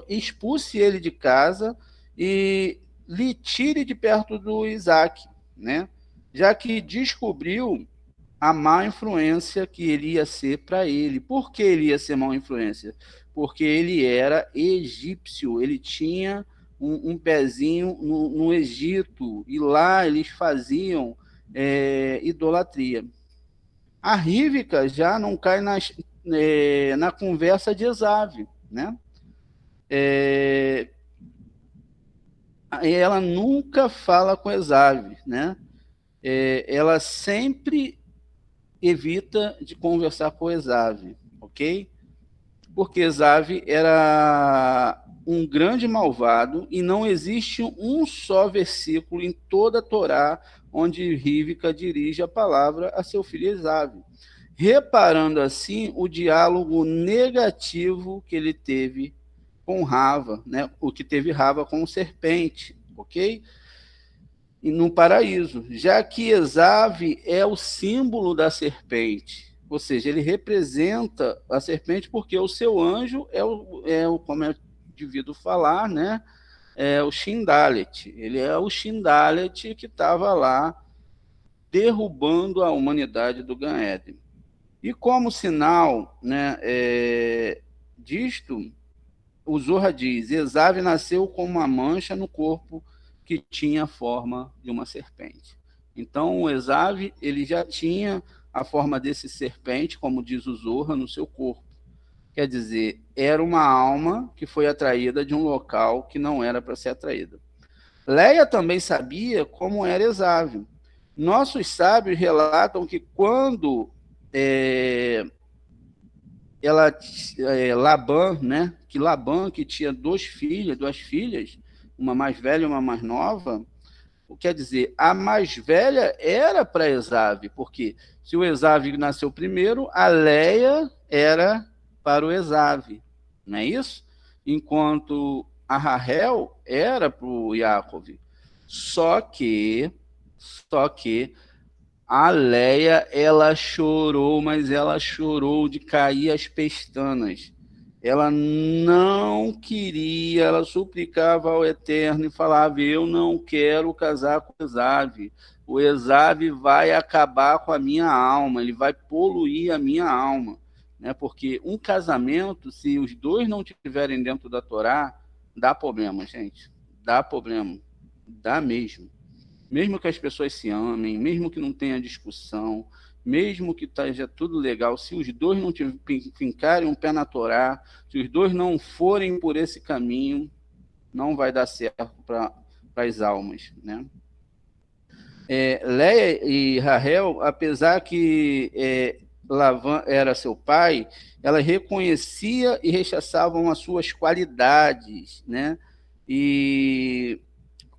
expulse ele de casa e lhe tire de perto do Isaac, né? Já que descobriu a má influência que ele ia ser para ele. Por que ele ia ser má influência? Porque ele era egípcio, ele tinha um pezinho no Egito, e lá eles faziam idolatria. A Rívika já não cai na conversa de Esav, né? Ela nunca fala com Esav, né? Ela sempre evita de conversar com Esav, ok? Porque Esav era um grande malvado e não existe um só versículo em toda a Torá onde Rívika dirige a palavra a seu filho Esav, reparando assim o diálogo negativo que ele teve com Rava, né? O que teve Rava com o serpente, ok? E no paraíso, já que Esav é o símbolo da serpente, ou seja, ele representa a serpente porque o seu anjo como é devido falar, né? É o Shindalet. Ele é o Shindalet que estava lá derrubando a humanidade do Gan Eden. E como sinal, né, disto, o Zohar diz: Esav nasceu com uma mancha no corpo que tinha a forma de uma serpente. Então, o Esav, ele já tinha a forma desse serpente, como diz o Zohar, no seu corpo. Quer dizer, era uma alma que foi atraída de um local que não era para ser atraída. Leia também sabia como era Esav. Nossos sábios relatam que quando Labã, né? Que Labã, que tinha duas filhas, uma mais velha e uma mais nova, quer dizer, a mais velha era para Esav, porque se o Esav nasceu primeiro, a Leia era para o Esav, não é isso? Enquanto a Rahel era para o Yaakov. Só que a Leia, ela chorou, mas ela chorou de cair as pestanas. Ela não queria, ela suplicava ao Eterno e falava: eu não quero casar com o Esav. O Esav vai acabar com a minha alma, ele vai poluir a minha alma. Né? Porque um casamento, se os dois não estiverem dentro da Torá, dá problema, gente. Dá problema. Dá mesmo. Mesmo que as pessoas se amem, mesmo que não tenha discussão, mesmo que esteja tudo legal, se os dois não fincarem um pé na Torá, se os dois não forem por esse caminho, não vai dar certo para as almas, né? Leia e Rahel, apesar que Labã era seu pai, ela reconhecia e rechaçavam as suas qualidades, né? E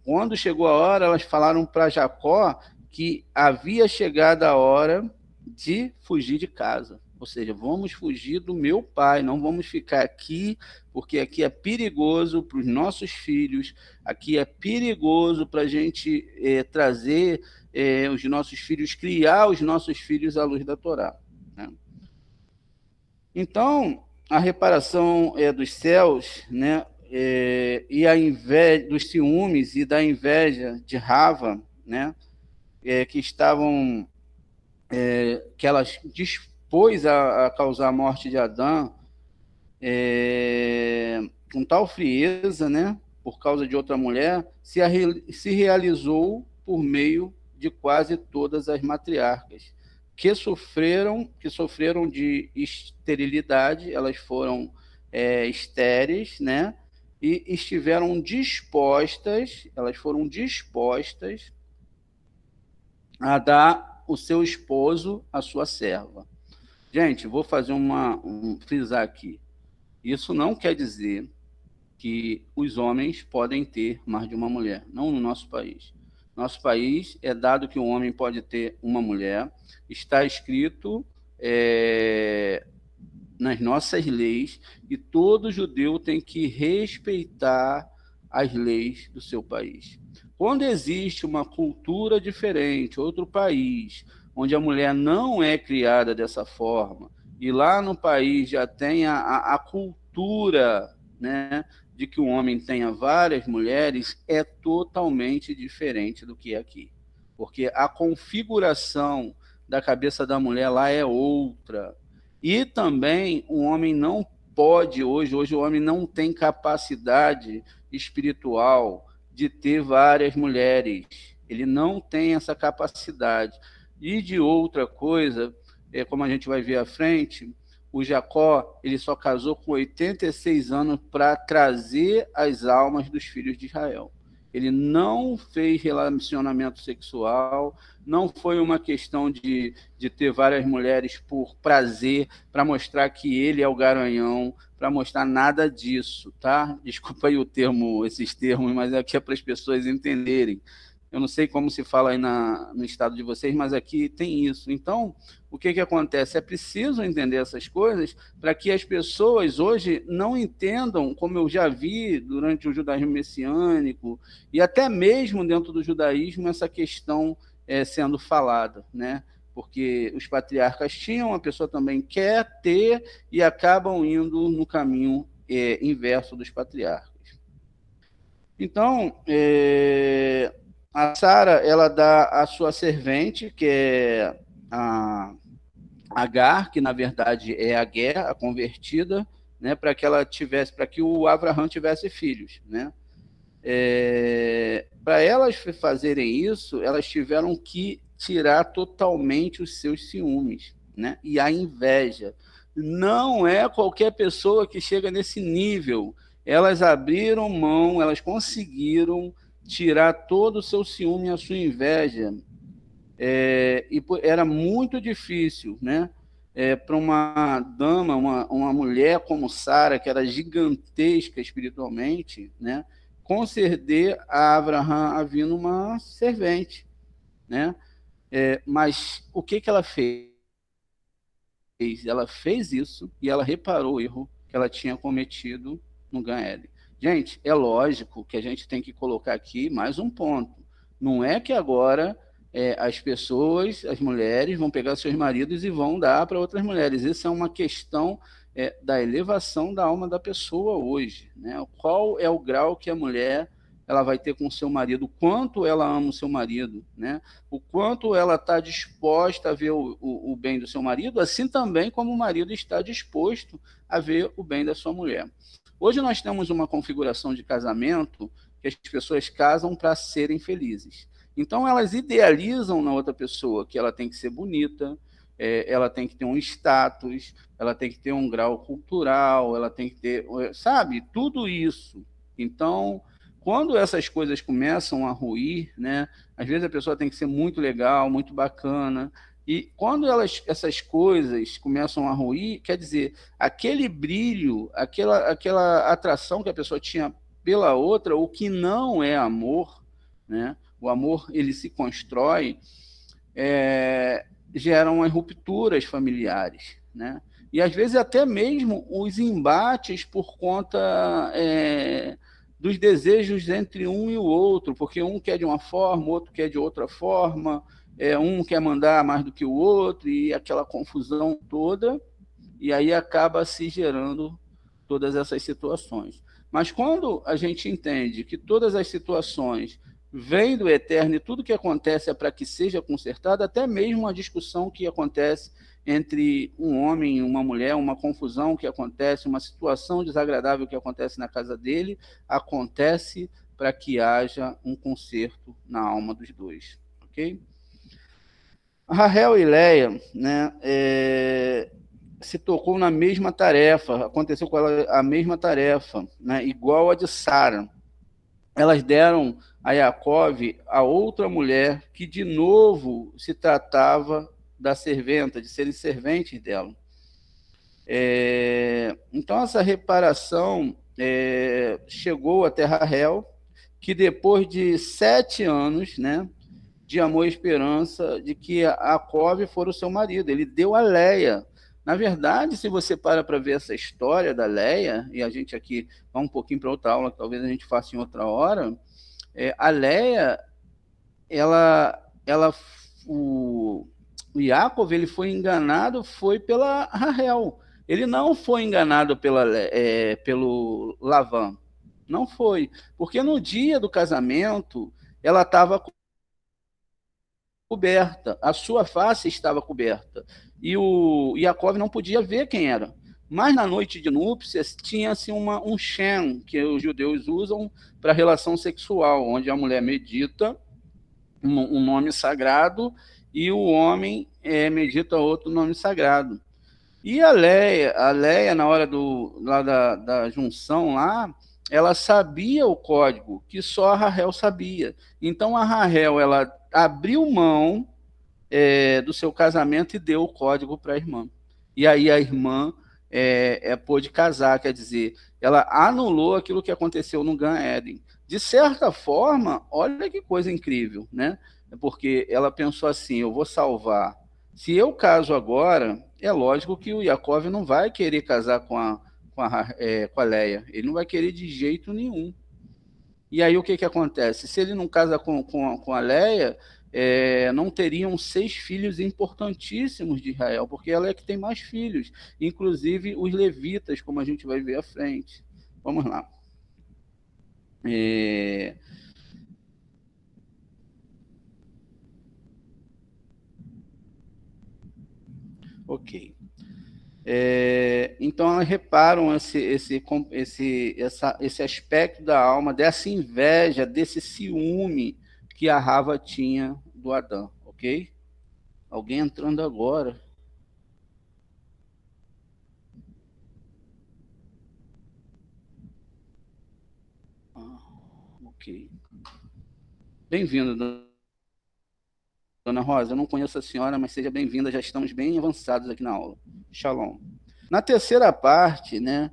quando chegou a hora, elas falaram para Jacó que havia chegado a hora de fugir de casa. Ou seja, vamos fugir do meu pai, não vamos ficar aqui, porque aqui é perigoso para os nossos filhos, aqui é perigoso para a gente trazer os nossos filhos, criar os nossos filhos à luz da Torá. Né? Então, a reparação dos céus, né, e a inveja dos ciúmes e da inveja de Rava, né, que estavam, que ela dispôs a causar a morte de Adão, com tal frieza, né, por causa de outra mulher, se realizou por meio de quase todas as matriarcas que sofreram de esterilidade, elas foram estéreis, né, e elas foram dispostas a dar o seu esposo à sua serva. Gente, vou fazer frisar aqui. Isso não quer dizer que os homens podem ter mais de uma mulher, não no nosso país. Nosso país é dado que o homem pode ter uma mulher, está escrito nas nossas leis, e todo judeu tem que respeitar as leis do seu país. Quando existe uma cultura diferente, outro país, onde a mulher não é criada dessa forma, e lá no país já tem a cultura, né, de que o homem tenha várias mulheres, é totalmente diferente do que é aqui. Porque a configuração da cabeça da mulher lá é outra. E também o homem não pode, hoje o homem não tem capacidade espiritual de ter várias mulheres. Ele não tem essa capacidade. E de outra coisa, como a gente vai ver à frente, o Jacó, ele só casou com 86 anos para trazer as almas dos filhos de Israel. Ele não fez relacionamento sexual, não foi uma questão de ter várias mulheres por prazer, para mostrar que ele é o garanhão, para mostrar nada disso, tá? Desculpa aí esses termos, mas aqui é para as pessoas entenderem. Eu não sei como se fala aí no estado de vocês, mas aqui tem isso. Então, o que acontece? É preciso entender essas coisas para que as pessoas hoje não entendam, como eu já vi durante o judaísmo messiânico, e até mesmo dentro do judaísmo, essa questão sendo falada, né? Porque os patriarcas tinham, a pessoa também quer ter, e acabam indo no caminho inverso dos patriarcas. Então, a Sara, ela dá a sua servente, que é a Agar, que na verdade é a Guerra, a convertida, né, para que o Abraham tivesse filhos, né? Para elas fazerem isso, elas tiveram que tirar totalmente os seus ciúmes, né, e a inveja. Não é qualquer pessoa que chega nesse nível. Elas abriram mão, elas conseguiram tirar todo o seu ciúme e a sua inveja. E era muito difícil, né? Para uma dama, uma mulher como Sara, que era gigantesca espiritualmente, né? Conceder a Abraham havendo uma servente, né? Mas o que ela fez? Ela fez isso e ela reparou o erro que ela tinha cometido no Gan-Eden. Gente, é lógico que a gente tem que colocar aqui mais um ponto. Não é que agora as pessoas, as mulheres, vão pegar seus maridos e vão dar para outras mulheres. Isso é uma questão da elevação da alma da pessoa hoje, né? Qual é o grau que a mulher ela vai ter com o seu marido, o quanto ela ama o seu marido, né? O quanto ela está disposta a ver o bem do seu marido, assim também como o marido está disposto a ver o bem da sua mulher. Hoje nós temos uma configuração de casamento que as pessoas casam para serem felizes. Então elas idealizam na outra pessoa que ela tem que ser bonita, ela tem que ter um status, ela tem que ter um grau cultural, ela tem que ter, sabe, tudo isso. Então, quando essas coisas começam a ruir, né, às vezes a pessoa tem que ser muito legal, muito bacana, e quando essas coisas começam a ruir, quer dizer, aquele brilho, aquela atração que a pessoa tinha pela outra, o que não é amor, né? O amor ele se constrói, geram as rupturas familiares, né? E às vezes até mesmo os embates por conta dos desejos entre um e o outro, porque um quer de uma forma, o outro quer de outra forma, um quer mandar mais do que o outro, e aquela confusão toda, e aí acaba se gerando todas essas situações. Mas quando a gente entende que todas as situações vêm do eterno e tudo que acontece é para que seja consertado, até mesmo uma discussão que acontece entre um homem e uma mulher, uma confusão que acontece, uma situação desagradável que acontece na casa dele, acontece para que haja um conserto na alma dos dois, ok? Rahel e Leia, né, se tocou na mesma tarefa, aconteceu com ela a mesma tarefa, né, igual a de Sara. Elas deram a Yaakov a outra mulher que de novo se tratava da serventa, de serem serventes dela. Então essa reparação chegou até Rahel, que depois de 7 anos, né, de amor e esperança, de que Jacob for o seu marido. Ele deu a Leia. Na verdade, se você para ver essa história da Leia, e a gente aqui vai um pouquinho para outra aula, que talvez a gente faça em outra hora, a Leia, o Jacob, ele foi enganado, foi pela Rahel. Ele não foi enganado pelo Lavan. Não foi. Porque no dia do casamento, ela estava coberta, a sua face estava coberta, e o Jacob não podia ver quem era. Mas na noite de núpcias tinha-se um shem, que os judeus usam para relação sexual, onde a mulher medita um nome sagrado e o homem medita outro nome sagrado. E a Leia na hora da junção lá, ela sabia o código que só a Rahel sabia. Então a Rahel, ela abriu mão do seu casamento e deu o código para a irmã. E aí a irmã pôde casar, quer dizer, ela anulou aquilo que aconteceu no Gan Eden. De certa forma, olha que coisa incrível, né? Porque ela pensou assim, eu vou salvar. Se eu caso agora, é lógico que o Jacob não vai querer casar com a Leia. Ele não vai querer de jeito nenhum. E aí o que acontece? Se ele não casa com a Leia, não teriam 6 filhos importantíssimos de Israel, porque ela é que tem mais filhos, inclusive os levitas, como a gente vai ver à frente. Vamos lá. Ok. Então, elas reparam esse aspecto da alma, dessa inveja, desse ciúme que a Rava tinha do Adão, ok? Alguém entrando agora. Ok. Bem-vindo, Dona Rosa. Eu não conheço a senhora, mas seja bem-vinda. Já estamos bem avançados aqui na aula. Shalom. Na terceira parte, né,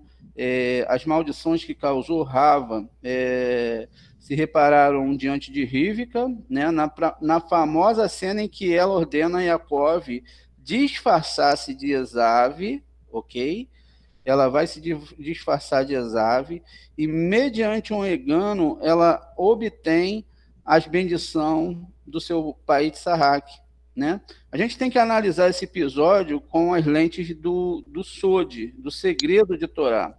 as maldições que causou Rava se repararam diante de Rivka, né, na famosa cena em que ela ordena a Yaakov disfarçar-se de Esav, ok? Ela vai se disfarçar de Esav e, mediante um engano, ela obtém as bendições do seu pai Tsarrak, né? A gente tem que analisar esse episódio com as lentes do Sod, do segredo de Torá.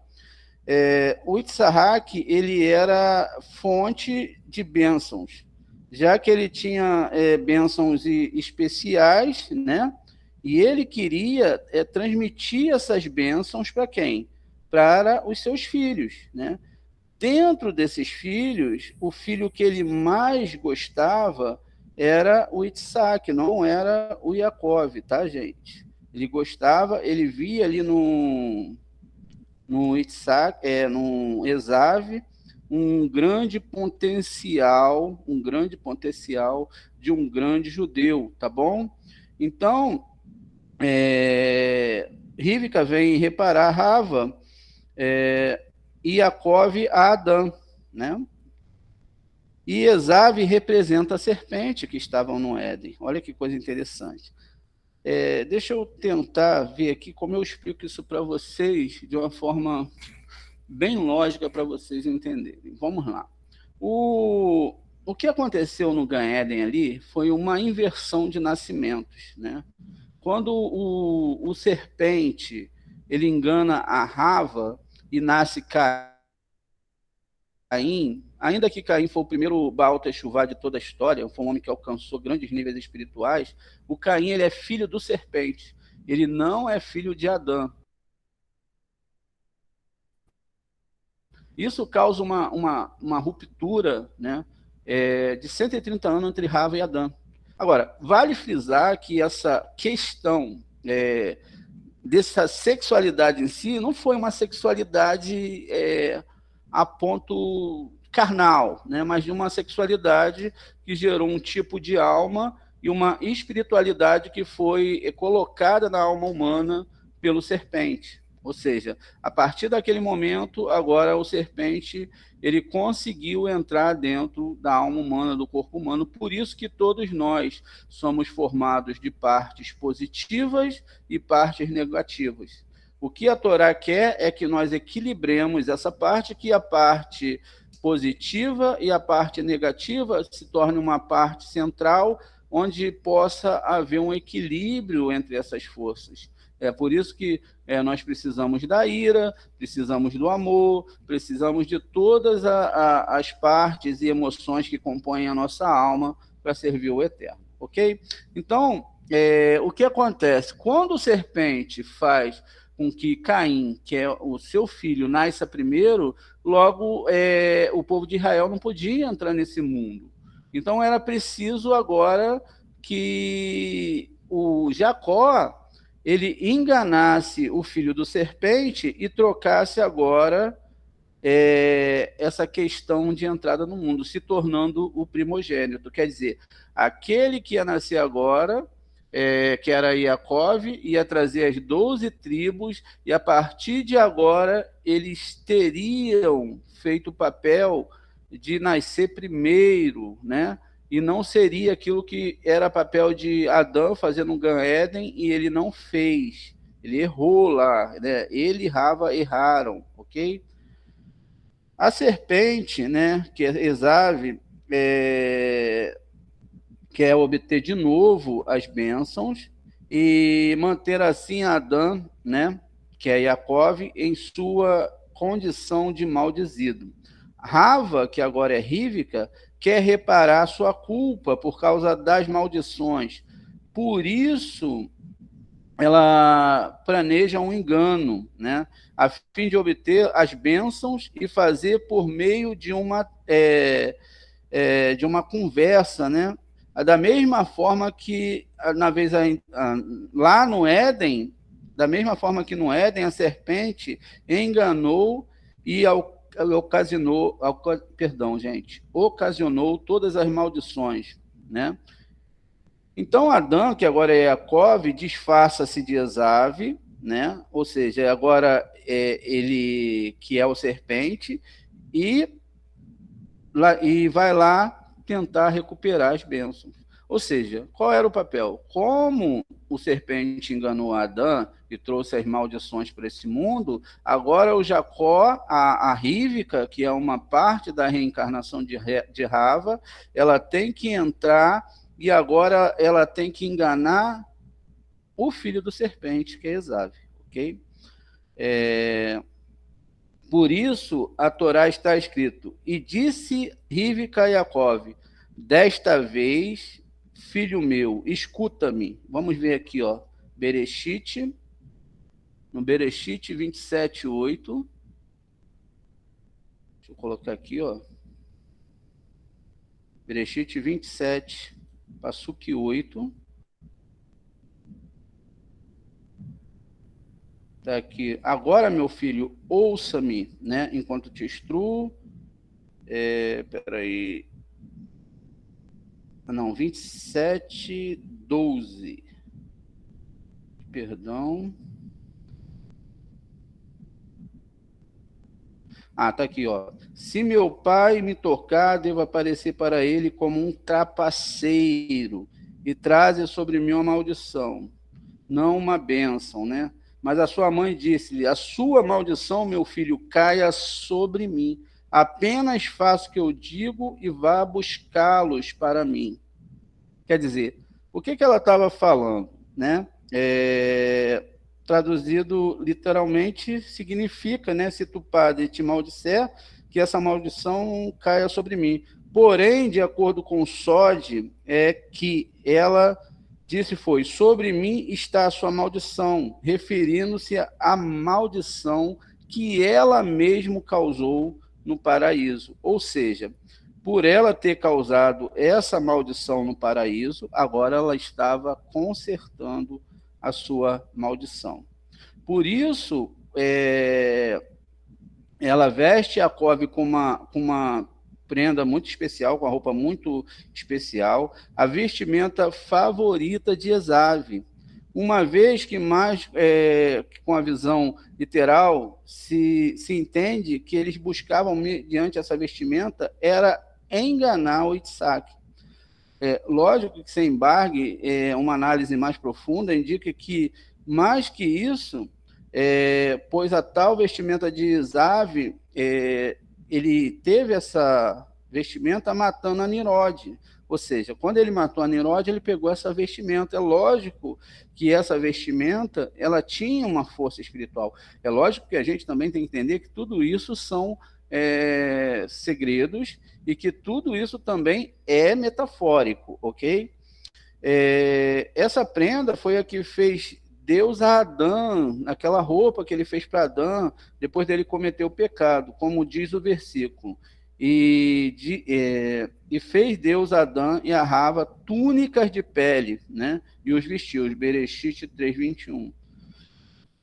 O Tsarrak, ele era fonte de bênçãos, já que ele tinha bênçãos especiais, né? E ele queria transmitir essas bênçãos para quem? Para os seus filhos, né? Dentro desses filhos, o filho que ele mais gostava era o Itsak, não era o Yaakov, tá, gente? Ele gostava, ele via ali no Itsak, no Esav, um grande potencial de um grande judeu, tá bom? Então, Rivka vem reparar Rava e Yaakov a Adão, né? E Esav representa a serpente que estavam no Éden. Olha que coisa interessante. Deixa eu tentar ver aqui como eu explico isso para vocês de uma forma bem lógica para vocês entenderem. Vamos lá. O que aconteceu no Gan Eden ali foi uma inversão de nascimentos, né? Quando o serpente ele engana a Rava e nasce Caim, ainda que Caim foi o primeiro Baal Teshuvá de toda a história, foi um homem que alcançou grandes níveis espirituais, o Caim ele é filho do serpente, ele não é filho de Adão. Isso causa uma ruptura, né, de 130 anos entre Rava e Adão. Agora, vale frisar que essa questão dessa sexualidade em si não foi uma sexualidade a ponto carnal, né, mas de uma sexualidade que gerou um tipo de alma e uma espiritualidade que foi colocada na alma humana pelo serpente. Ou seja, a partir daquele momento, agora o serpente ele conseguiu entrar dentro da alma humana, do corpo humano. Por isso que todos nós somos formados de partes positivas e partes negativas. O que a Torá quer é que nós equilibremos essa parte, que a parte positiva e a parte negativa se torne uma parte central, onde possa haver um equilíbrio entre essas forças. É por isso que nós precisamos da ira, precisamos do amor, precisamos de todas as partes e emoções que compõem a nossa alma para servir o Eterno, ok? Então, o que acontece? Quando o serpente faz com que Caim, que é o seu filho, nasça primeiro, logo o povo de Israel não podia entrar nesse mundo. Então, era preciso agora que o Jacó ele enganasse o filho do serpente e trocasse agora essa questão de entrada no mundo, se tornando o primogênito. Quer dizer, aquele que ia nascer agora, que era Iacov, ia trazer as 12 tribos, e a partir de agora eles teriam feito o papel de nascer primeiro, né? E não seria aquilo que era papel de Adão fazendo um Gan Éden, e ele não fez. Ele errou lá, né? Ele e Rava erraram, ok? A serpente, né, que é Esave, quer obter de novo as bênçãos e manter assim Adão, né, que é Jacó, em sua condição de maldizido. Rava, que agora é Rívica, quer reparar sua culpa por causa das maldições. Por isso, ela planeja um engano, né, a fim de obter as bênçãos e fazer por meio de uma conversa, né? Da mesma forma que lá no Éden, da mesma forma que no Éden, a serpente enganou e ocasionou todas as maldições, né? Então Adão, que agora é Jacov, disfarça-se de Esave, né? Ou seja, agora ele que é o serpente, e vai lá tentar recuperar as bênçãos. Ou seja, qual era o papel? Como o serpente enganou Adão e trouxe as maldições para esse mundo, agora o Jacó, a Rívica, que é uma parte da reencarnação de Rava, ela tem que entrar e agora ela tem que enganar o filho do serpente, que é Esave, ok? Por isso, a Torá está escrito: e disse Rívica a Jacov, desta vez, filho meu, escuta-me. Vamos ver aqui, ó, Bereshit, no Bereshit 27, 8. Deixa eu colocar aqui, ó. Bereshit 27, Passuque 8. Tá aqui. Agora, meu filho, ouça-me, né? Enquanto te instruo. Peraí. Não, 27, 12. Perdão. Tá aqui, ó. Se meu pai me tocar, devo aparecer para ele como um trapaceiro e trazer sobre mim uma maldição, não uma bênção, né? Mas a sua mãe disse-lhe: a sua maldição, meu filho, caia sobre mim. Apenas faça o que eu digo e vá buscá-los para mim. Quer dizer, o que ela estava falando, né? traduzido literalmente, significa, né, se tu, Padre, te maldisser, que essa maldição caia sobre mim. Porém, de acordo com o Sode, é que ela disse foi, sobre mim está a sua maldição, referindo-se à maldição que ela mesma causou no paraíso. Ou seja, por ela ter causado essa maldição no paraíso, agora ela estava consertando a sua maldição. Por isso, ela veste Jacob com uma prenda muito especial, com a roupa muito especial, a vestimenta favorita de Esav, uma vez que mais, com a visão literal, se entende que eles buscavam, mediante essa vestimenta, era enganar o Isaac. Lógico que, sem embargue, uma análise mais profunda indica que, mais que isso, pois a tal vestimenta de Esav, ele teve essa vestimenta matando a Nimrod. Ou seja, quando ele matou a Nimrod, ele pegou essa vestimenta. É lógico que essa vestimenta ela tinha uma força espiritual. É lógico que a gente também tem que entender que tudo isso são segredos e que tudo isso também é metafórico, ok? Essa prenda foi a que fez Deus a Adão, aquela roupa que ele fez para Adão, depois dele cometer o pecado, como diz o versículo. E fez Deus a Adão e a Rava túnicas de pele, né? E os vestiu, Bereshit 3:21.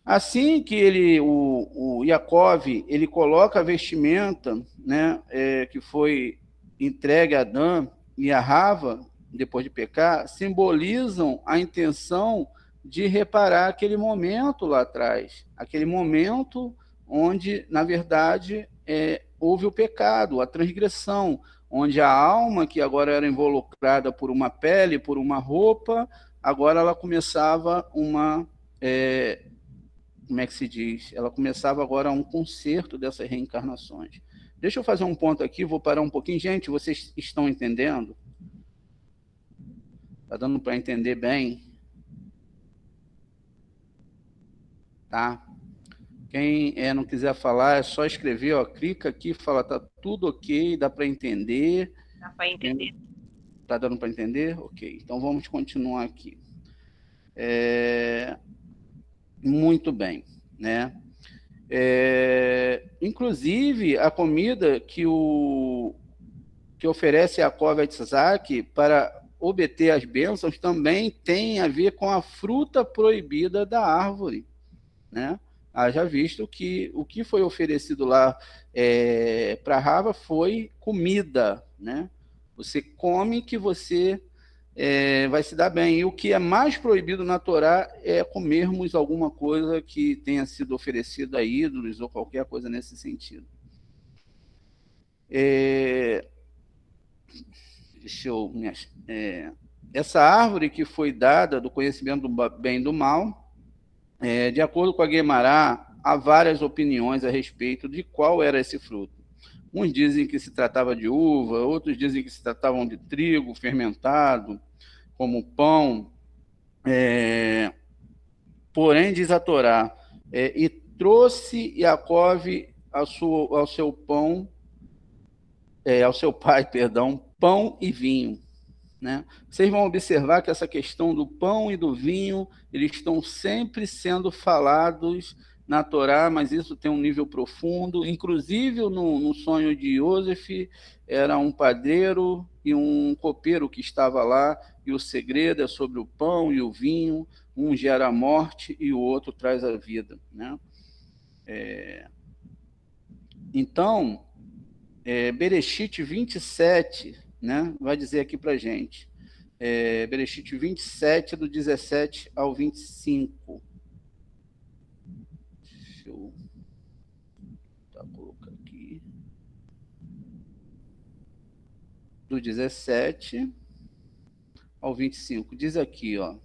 Assim que o Yaakov, ele coloca a vestimenta, né, que foi entregue a Adão e a Rava, depois de pecar, simbolizam a intenção de reparar aquele momento lá atrás, aquele momento onde, na verdade, houve o pecado, a transgressão, onde a alma, que agora era involucrada por uma pele, por uma roupa, agora ela começava como é que se diz? Ela começava agora um concerto dessas reencarnações. Deixa eu fazer um ponto aqui, vou parar um pouquinho. Gente, vocês estão entendendo? Está dando para entender bem? Tá? Quem não quiser falar, é só escrever, ó, clica aqui, fala, tá tudo ok, dá para entender. Dá para entender. Tá dando para entender? Ok, então vamos continuar aqui. Muito bem, né? Inclusive, a comida que oferece Jacob a Isaac para obter as bênçãos também tem a ver com a fruta proibida da árvore, né? Haja visto que o que foi oferecido lá para Rava foi comida, né? Você come que você vai se dar bem. E o que é mais proibido na Torá é comermos alguma coisa que tenha sido oferecida a ídolos ou qualquer coisa nesse sentido. Essa árvore que foi dada do conhecimento do bem e do mal, de acordo com a Guemará, há várias opiniões a respeito de qual era esse fruto. Uns dizem que se tratava de uva, outros dizem que se tratavam de trigo fermentado, como pão. Porém, diz a Torá, e trouxe Jacob ao seu pão, ao seu pai, perdão, pão e vinho. Né? Vocês vão observar que essa questão do pão e do vinho, eles estão sempre sendo falados na Torá, mas isso tem um nível profundo. Inclusive, no sonho de Yosef, era um padeiro e um copeiro que estava lá, e o segredo é sobre o pão e o vinho, um gera a morte e o outro traz a vida. Né? Então, Bereshit 27, né, vai dizer aqui para a gente, Bereshit 27, do 17 ao 25. Deixa eu colocar aqui. Do 17 ao 25. Diz aqui, ó.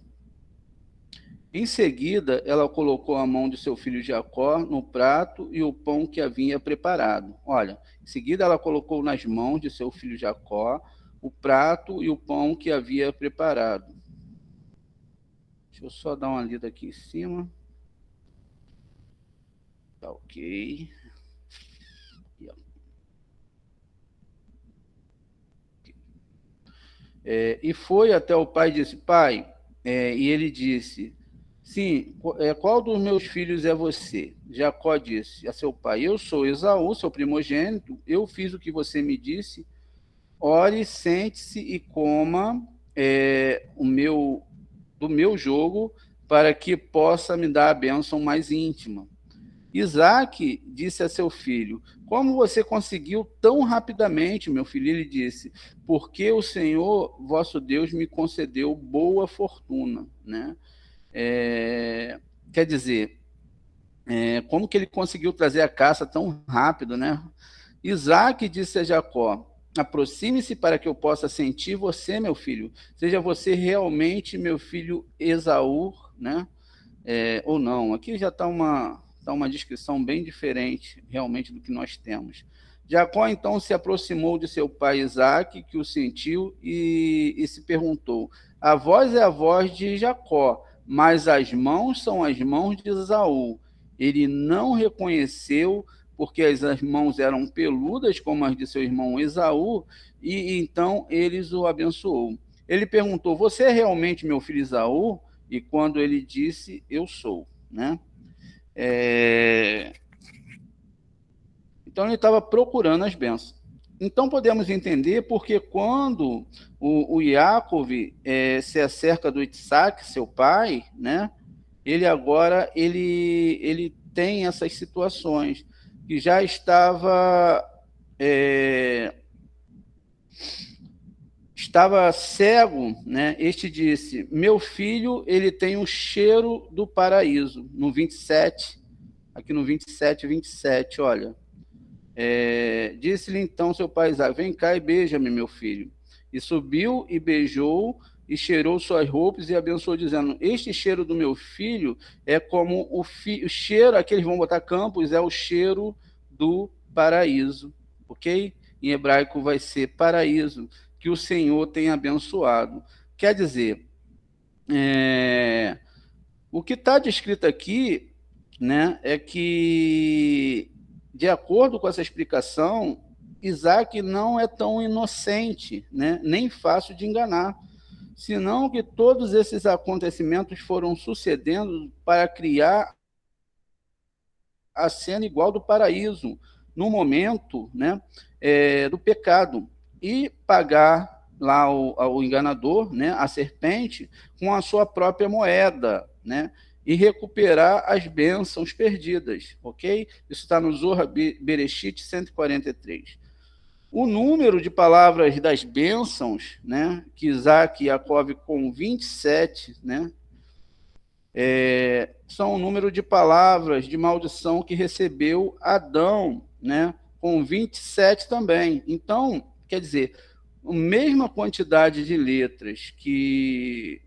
Em seguida, ela colocou a mão de seu filho Jacó no prato e o pão que havia preparado. Olha, em seguida ela colocou nas mãos de seu filho Jacó o prato e o pão que havia preparado. Deixa eu só dar uma lida aqui em cima. Tá ok. E foi até o pai e disse, pai, e ele disse, sim, qual dos meus filhos é você? Jacó disse a seu pai, eu sou Esaú, seu primogênito, eu fiz o que você me disse, ore, sente-se e coma do meu jogo, para que possa me dar a bênção mais íntima. Isaac disse a seu filho, como você conseguiu tão rapidamente, meu filho? Ele disse, porque o Senhor, vosso Deus, me concedeu boa fortuna, né? Quer dizer, como que ele conseguiu trazer a caça tão rápido, né? Isaac disse a Jacó, aproxime-se para que eu possa sentir você, meu filho. Seja você realmente meu filho Esaú, né? Ou não. Aqui já está uma descrição bem diferente, realmente, do que nós temos. Jacó, então, se aproximou de seu pai Isaque, que o sentiu, e se perguntou, a voz é a voz de Jacó, mas as mãos são as mãos de Esaú. Ele não reconheceu, porque as mãos eram peludas, como as de seu irmão Esaú, e então eles o abençoou. Ele perguntou, você é realmente meu filho Esaú? E quando ele disse, eu sou, né? Então ele estava procurando as bênçãos. Então podemos entender porque quando o Yaakov se acerca do Isaac, seu pai, né? Ele agora ele tem essas situações que já estava cego, né? Este disse, meu filho, ele tem o cheiro do paraíso, no 27, aqui no 27, 27, olha. Disse-lhe então seu pai Isaac, vem cá e beija-me, meu filho. E subiu e beijou, e cheirou suas roupas e abençoou, dizendo, este cheiro do meu filho é como o cheiro, aqui eles vão botar campos, é o cheiro do paraíso, ok? Em hebraico vai ser paraíso, que o Senhor tem abençoado. Quer dizer, o que está descrito aqui, né, é que, de acordo com essa explicação, Isaac não é tão inocente, né, nem fácil de enganar, senão que todos esses acontecimentos foram sucedendo para criar a cena igual do paraíso, no momento, né, do pecado, e pagar lá o enganador, né, a serpente, com a sua própria moeda, né, e recuperar as bênçãos perdidas, ok? Isso está no Zohar Bereshit 143. O número de palavras das bênçãos, né, que Isaac e Jacó com 27, né, são o número de palavras de maldição que recebeu Adão, né, com 27 também. Então, quer dizer, a mesma quantidade de letras que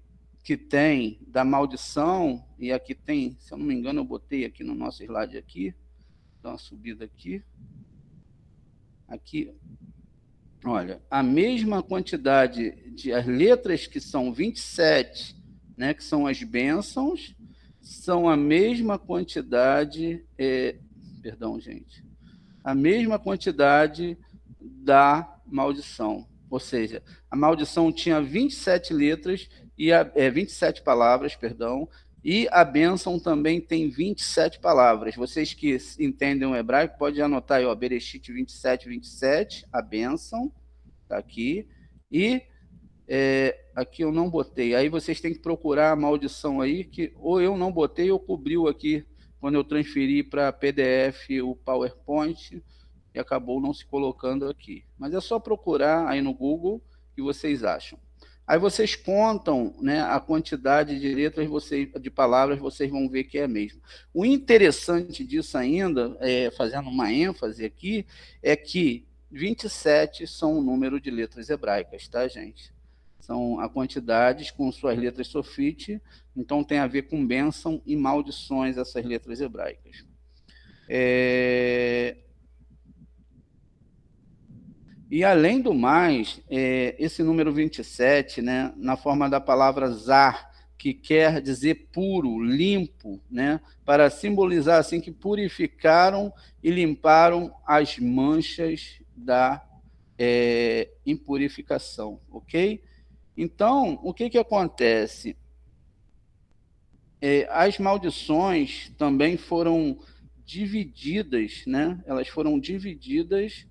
tem da maldição, e aqui tem, se eu não me engano, eu botei aqui no nosso slide aqui, dá uma subida aqui, olha, a mesma quantidade de as letras que são 27, né, que são as bênçãos, são a mesma quantidade, perdão, gente, a mesma quantidade da maldição. Ou seja, a maldição tinha 27 letras, 27 palavras, perdão, e a bênção também tem 27 palavras. Vocês que entendem o hebraico, podem anotar aí, ó, Bereshit 27, 27, a bênção, tá aqui, e aqui eu não botei. Aí vocês têm que procurar a maldição aí, que ou eu não botei ou cobriu aqui, quando eu transferi para PDF o PowerPoint, e acabou não se colocando aqui. Mas é só procurar aí no Google que vocês acham. Aí vocês contam, né, a quantidade de letras, de palavras, vocês vão ver que é a mesma. O interessante disso ainda, fazendo uma ênfase aqui, é que 27 são o número de letras hebraicas, tá, gente? São a quantidades com suas letras sofite, então tem a ver com bênção e maldições essas letras hebraicas. E, além do mais, esse número 27, né, na forma da palavra zar, que quer dizer puro, limpo, né? Para simbolizar assim que purificaram e limparam as manchas da impurificação, ok? Então, o que acontece? As maldições também foram divididas, né? Elas foram divididas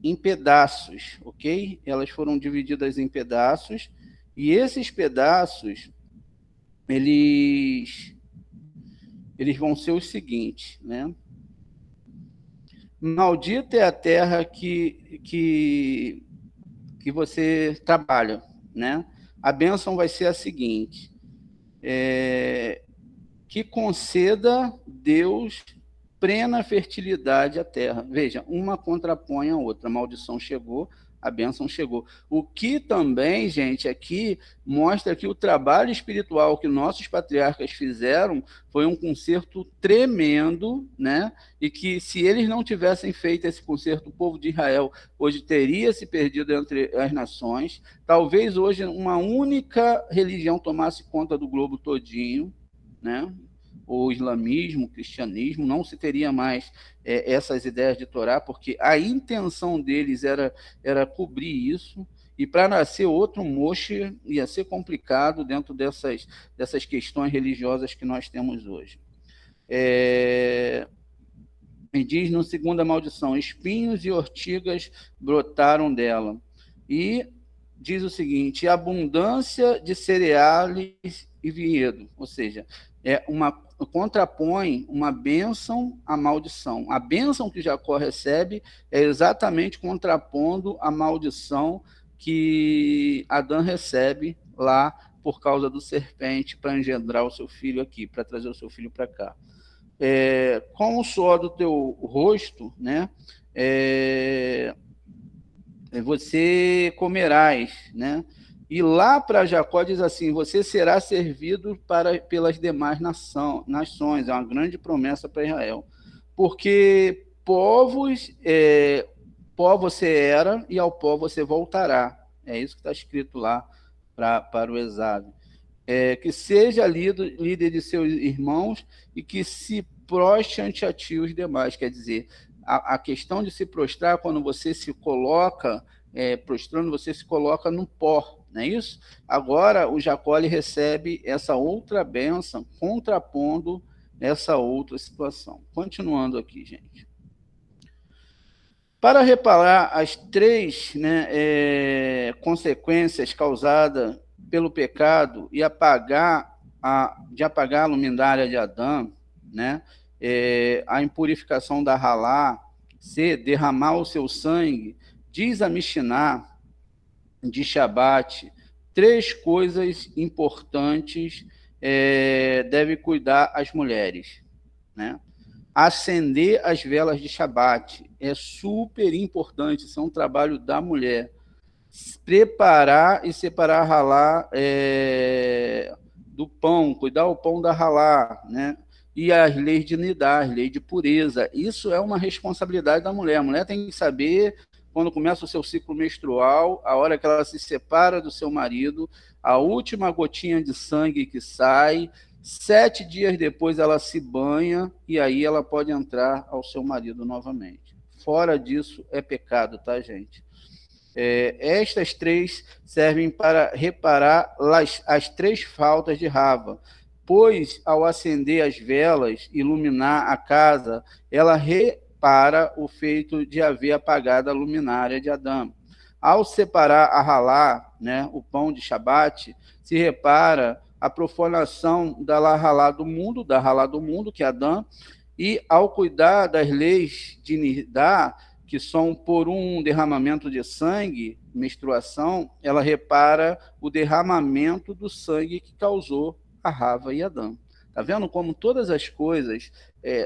em pedaços, ok? Elas foram divididas em pedaços, e esses pedaços, eles vão ser os seguintes, né? Maldita é a terra que você trabalha, né? A bênção vai ser a seguinte, que conceda Deus plena fertilidade à terra. Veja, uma contrapõe a outra. A maldição chegou, a bênção chegou. O que também, gente, aqui mostra que o trabalho espiritual que nossos patriarcas fizeram foi um conserto tremendo, né? E que se eles não tivessem feito esse conserto, o povo de Israel hoje teria se perdido entre as nações. Talvez hoje uma única religião tomasse conta do globo todinho, né? O islamismo, o cristianismo, não se teria mais essas ideias de Torá, porque a intenção deles era cobrir isso, e para nascer outro Moshe ia ser complicado dentro dessas questões religiosas que nós temos hoje. E diz no segunda maldição, espinhos e ortigas brotaram dela. E diz o seguinte, abundância de cereais e vinhedo, ou seja, contrapõe uma bênção à maldição. A bênção que Jacó recebe é exatamente contrapondo a maldição que Adão recebe lá por causa do serpente para engendrar o seu filho aqui, para trazer o seu filho para cá. Com o suor do teu rosto, né, você comerás, né? E lá para Jacó diz assim, você será servido pelas demais nações, é uma grande promessa para Israel, porque pó você era e ao pó você voltará, é isso que está escrito lá para o Esaú. Que seja líder de seus irmãos e que se prostre ante a ti os demais, quer dizer, a questão de se prostrar, quando você se coloca prostrando, você se coloca no pó, não é isso? Agora o Jacó recebe essa outra bênção, contrapondo essa outra situação. Continuando aqui, gente. Para reparar as três, né, consequências causadas pelo pecado e apagar a luminária de Adão, né, a impurificação da Halá, C, derramar o seu sangue, diz a Mishnah de Shabat, três coisas importantes deve cuidar as mulheres, né? Acender as velas de Shabat é super importante, isso é um trabalho da mulher. Preparar e separar a halá do pão, cuidar o pão da halá, né? E as leis de nidá, as leis de pureza, isso é uma responsabilidade da mulher. A mulher tem que saber, quando começa o seu ciclo menstrual, a hora que ela se separa do seu marido, a última gotinha de sangue que sai, 7 dias depois ela se banha, e aí ela pode entrar ao seu marido novamente. Fora disso, é pecado, tá, gente? Estas três servem para reparar as três faltas de Rava, pois, ao acender as velas, iluminar a casa, ela repara o feito de haver apagado a luminária de Adão. Ao separar a halá, né, o pão de Shabat, se repara a profanação da halá do mundo, que é Adão, e ao cuidar das leis de nidá, que são por um derramamento de sangue, menstruação, ela repara o derramamento do sangue que causou a Rava e Adão. Tá vendo como todas as coisas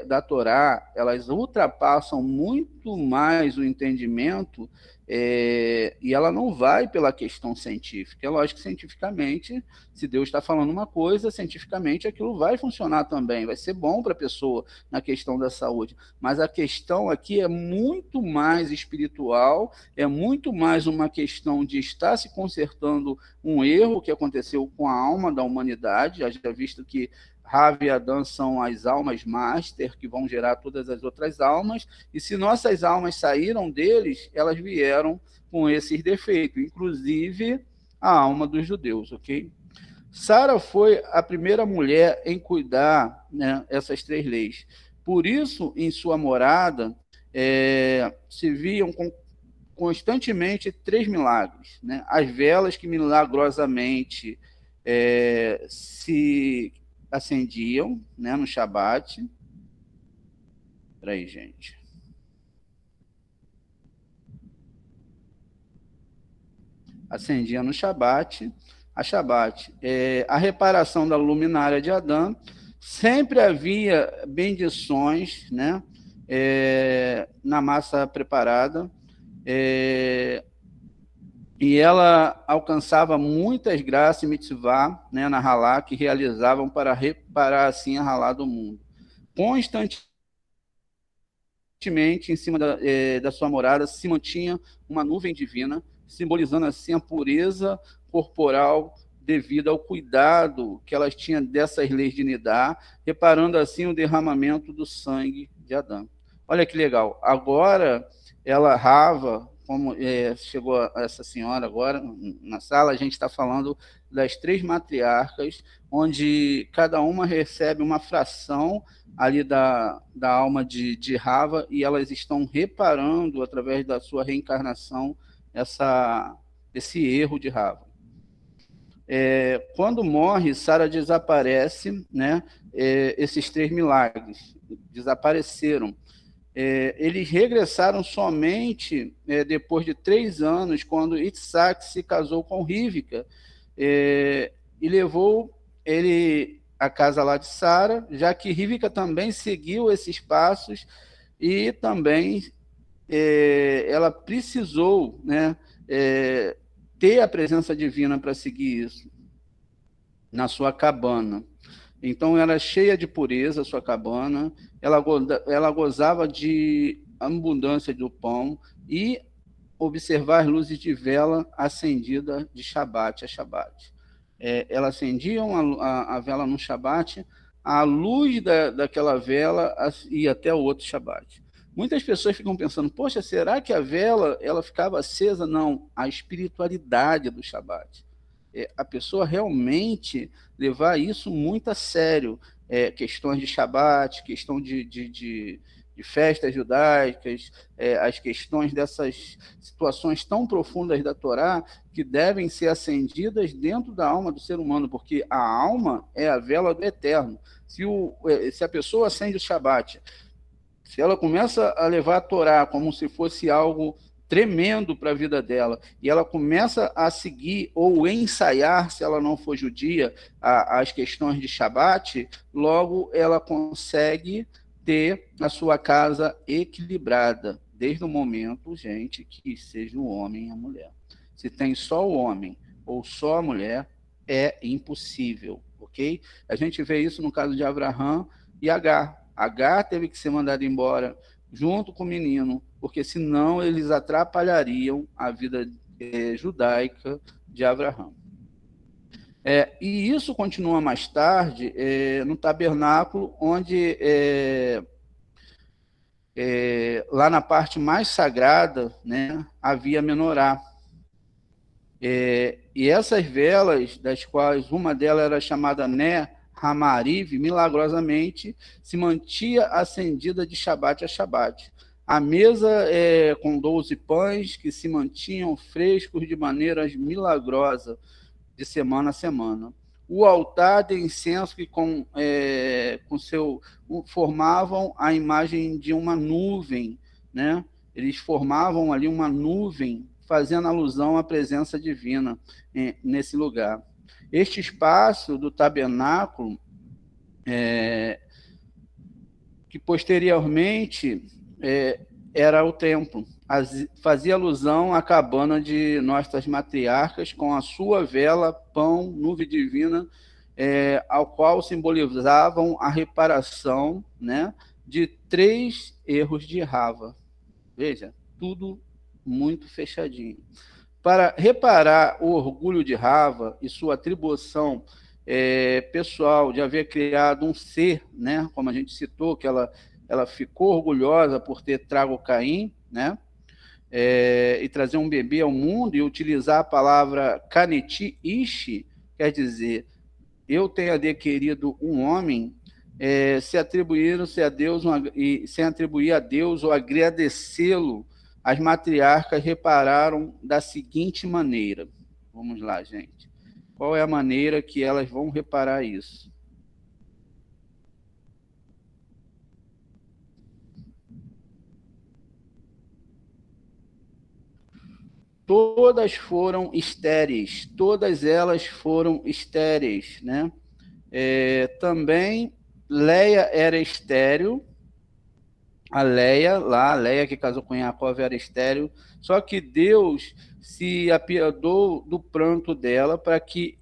da Torá, elas ultrapassam muito mais o entendimento, e ela não vai pela questão científica. É lógico que cientificamente, se Deus está falando uma coisa, cientificamente aquilo vai funcionar também, vai ser bom para a pessoa na questão da saúde. Mas a questão aqui é muito mais espiritual, é muito mais uma questão de estar se consertando um erro que aconteceu com a alma da humanidade, já visto que Rava e Adão são as almas master que vão gerar todas as outras almas, e se nossas almas saíram deles, elas vieram com esses defeitos, inclusive a alma dos judeus, ok? Sara foi a primeira mulher em cuidar, né, essas 3 leis. Por isso, em sua morada, se viam constantemente 3 milagres, né? As velas que milagrosamente se acendiam, né, no Shabat. Espera aí, gente. Acendia no Shabat. A Shabat, a reparação da luminária de Adão. Sempre havia bendições, né, na massa preparada. E ela alcançava muitas graças e mitzvah, né, na Halá, que realizavam para reparar assim a Halá do mundo. Constantemente, em cima da sua morada, se mantinha uma nuvem divina, simbolizando assim a pureza corporal devido ao cuidado que elas tinham dessas leis de Nidá, reparando assim o derramamento do sangue de Adão. Olha que legal. Agora, ela Rava, como chegou essa senhora agora na sala, a gente está falando das 3 matriarcas, onde cada uma recebe uma fração ali da alma de Rava, e elas estão reparando, através da sua reencarnação, esse erro de Rava. Quando morre, Sara desaparece, né? Esses 3 milagres desapareceram. Eles regressaram somente depois de 3 anos, quando Isaac se casou com Rivka, e levou ele à casa lá de Sara, já que Rivka também seguiu esses passos, e também ela precisou, né, ter a presença divina para seguir isso na sua cabana. Então, era cheia de pureza a sua cabana, ela gozava de abundância do pão e observar as luzes de vela acendida de Shabat a Shabat. Ela acendiam a vela no Shabat, a luz daquela vela ia até o outro Shabat. Muitas pessoas ficam pensando, poxa, será que a vela ela ficava acesa? Não, a espiritualidade do Shabat. A pessoa realmente levar isso muito a sério. Questões de Shabat, questão de festas judaicas, as questões dessas situações tão profundas da Torá que devem ser acendidas dentro da alma do ser humano, porque a alma é a vela do eterno. Se a pessoa acende o Shabat, se ela começa a levar a Torá como se fosse algo tremendo para a vida dela, e ela começa a seguir ou ensaiar, se ela não for judia, as questões de Shabat, logo ela consegue ter a sua casa equilibrada, desde o momento, gente, que seja o homem e a mulher. Se tem só o homem ou só a mulher, é impossível, ok? A gente vê isso no caso de Abraham e Agar. Agar teve que ser mandada embora junto com o menino, porque senão eles atrapalhariam a vida judaica de Abraão. E isso continua mais tarde no tabernáculo, onde lá na parte mais sagrada, né, havia menorá. E essas velas, das quais uma delas era chamada Né Hamariv, milagrosamente se mantinha acendida de Shabat a Shabat. A mesa com 12 pães que se mantinham frescos de maneira milagrosa de semana a semana. O altar de incenso que formavam a imagem de uma nuvem, né? Eles formavam ali uma nuvem, fazendo alusão à presença divina nesse lugar. Este espaço do tabernáculo que posteriormente era o templo. Fazia alusão à cabana de nossas matriarcas, com a sua vela, pão, nuvem divina, ao qual simbolizavam a reparação, né, de 3 erros de Rava. Veja, tudo muito fechadinho. Para reparar o orgulho de Rava e sua atribuição pessoal de haver criado um ser, né, como a gente citou, que ela ficou orgulhosa por ter trago Caim, né, e trazer um bebê ao mundo, e utilizar a palavra kaneti ishi, quer dizer, eu tenho adquirido um homem, se atribuíram-se a Deus, e sem atribuir a Deus ou agradecê-lo, as matriarcas repararam da seguinte maneira. Vamos lá, gente. Qual é a maneira que elas vão reparar isso? Todas foram estéreis, todas elas foram estéreis, né? Também Leia era estéril, a Leia que casou com Jacó era estéril, só que Deus se apiedou do pranto dela para que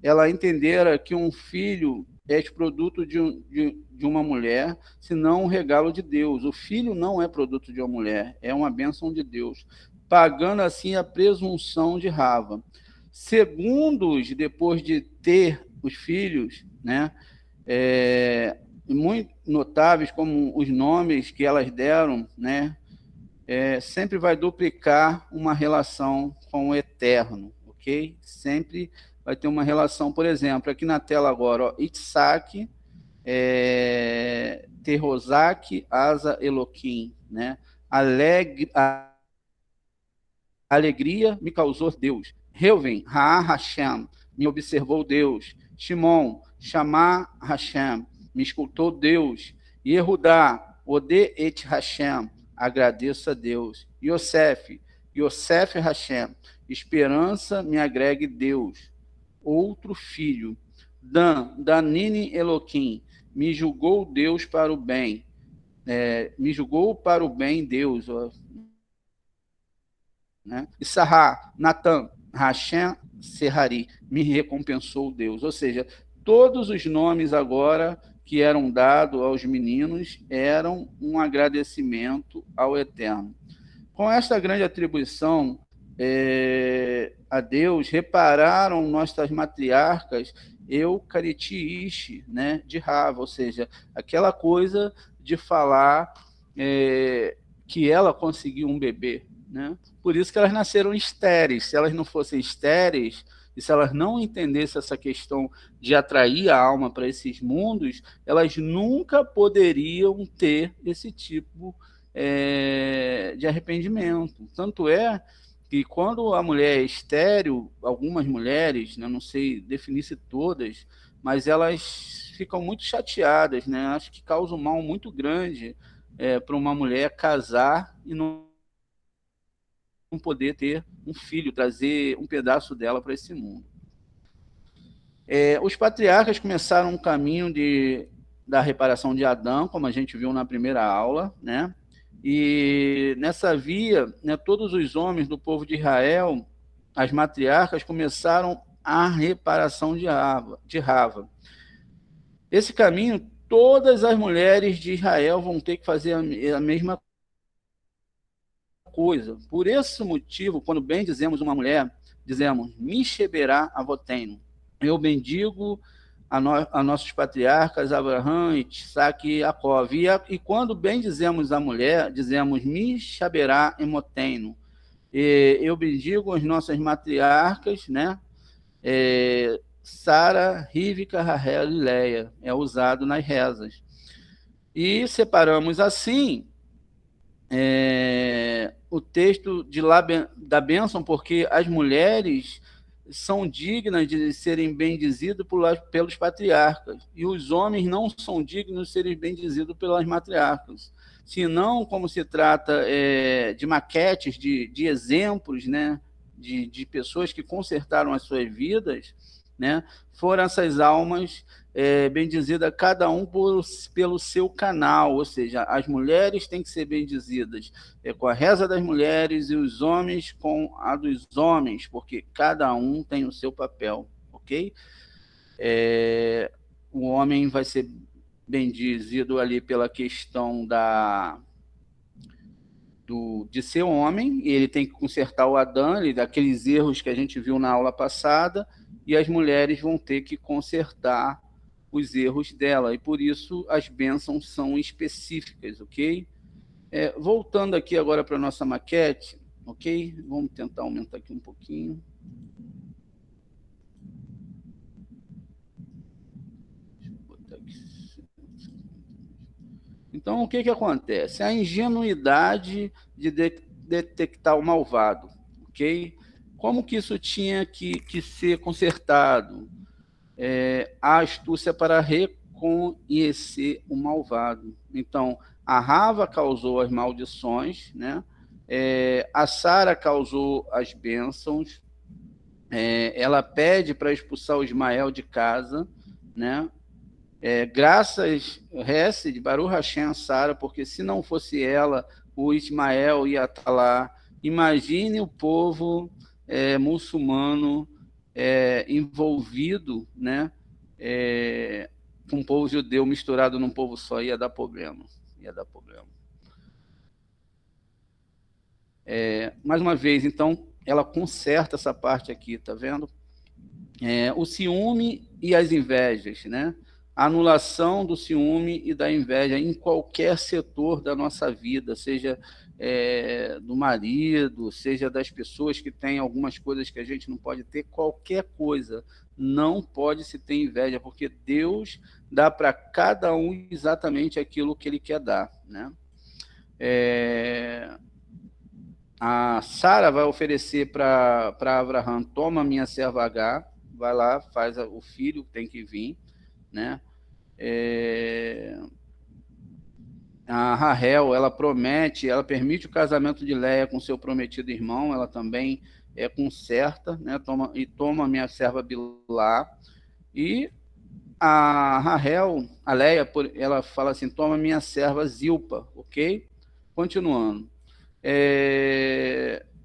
ela entendera que um filho é produto de uma mulher, senão um regalo de Deus. O filho não é produto de uma mulher, é uma bênção de Deus, pagando assim a presunção de Rava. Segundos depois de ter os filhos, né, muito notáveis, como os nomes que elas deram, né, sempre vai duplicar uma relação com o eterno, ok? Sempre vai ter uma relação, por exemplo, aqui na tela agora, ó, Itzhak, Terozak, Asa, Eloquim, né? Alegria me causou Deus. Reuven, Hashem, me observou Deus. Shimon, Chamar Hashem, me escutou Deus. Yehudá, Ode et Hashem, agradeço a Deus. Yosef, Hashem, esperança me agregue Deus. Outro filho. Danini Eloquim, me julgou Deus para o bem. Me julgou para o bem Deus. Né? Issahá, Natan, Hashem, Serrari, me recompensou Deus. Ou seja, todos os nomes agora que eram dados aos meninos eram um agradecimento ao Eterno. Com esta grande atribuição a Deus, repararam nossas matriarcas Eucaritiish, né, de Rava, ou seja, aquela coisa de falar que ela conseguiu um bebê, né? Por isso que elas nasceram estéreis. Se elas não fossem estéreis, e se elas não entendessem essa questão de atrair a alma para esses mundos, elas nunca poderiam ter esse tipo de arrependimento. Tanto é que quando a mulher é estéril, algumas mulheres, né, não sei definir se todas, mas elas ficam muito chateadas, né? Acho que causa um mal muito grande para uma mulher casar e não poder ter um filho, trazer um pedaço dela para esse mundo. Os patriarcas começaram um caminho da reparação de Adão, como a gente viu na primeira aula, né? E nessa via, né, todos os homens do povo de Israel, as matriarcas, começaram a reparação de Rava. Esse caminho, todas as mulheres de Israel vão ter que fazer a mesma coisa. Por esse motivo, quando bem dizemos uma mulher, dizemos, Misheberá Avotenu. Eu bendigo a nossos patriarcas, Abraão, Isaac e Jacó. E quando bem dizemos a mulher, dizemos, Misheberá Emotenu. Eu bendigo as nossas matriarcas, né? Sara, Rivka, Rahel e Leia. É usado nas rezas. E separamos assim o texto da bênção, porque as mulheres são dignas de serem bendizidas pelos patriarcas, e os homens não são dignos de serem bendizidos pelas matriarcas. Senão, como se trata de maquetes, de exemplos, né, de pessoas que consertaram as suas vidas, né? Foram essas almas bendizidas, cada um pelo seu canal, ou seja, as mulheres têm que ser bendizidas com a reza das mulheres e os homens com a dos homens, porque cada um tem o seu papel, ok? O homem vai ser bendizido ali pela questão de ser homem, e ele tem que consertar o Adão, daqueles erros que a gente viu na aula passada, e as mulheres vão ter que consertar os erros dela, e por isso as bênçãos são específicas, ok? Voltando aqui agora para a nossa maquete, ok? Vamos tentar aumentar aqui um pouquinho. Então, o que acontece? A ingenuidade de detectar o malvado, ok? Como que isso tinha que ser consertado? A astúcia para reconhecer o malvado. Então, a Rava causou as maldições, né? A Sara causou as bênçãos, ela pede para expulsar o Ismael de casa, né? Graças Hesed, Baruch Hashem, Sara, porque se não fosse ela, o Ismael ia estar lá. Imagine o povo muçulmano envolvido, né, com o povo judeu misturado num povo só, ia dar problema. Ia dar problema. Mais uma vez, então, ela conserta essa parte aqui, tá vendo? O ciúme e as invejas, né? A anulação do ciúme e da inveja em qualquer setor da nossa vida, seja do marido, seja das pessoas que têm algumas coisas que a gente não pode ter, qualquer coisa, não pode se ter inveja, porque Deus dá para cada um exatamente aquilo que Ele quer dar, né? A Sara vai oferecer para Abraham, toma minha serva H, vai lá, faz o filho, tem que vir, né? A Rahel, ela promete, ela permite o casamento de Leia com seu prometido irmão, ela também conserta, né? Toma minha serva Bilá, e a Rahel, a Leia, ela fala assim, toma minha serva Zilpa, ok? Continuando.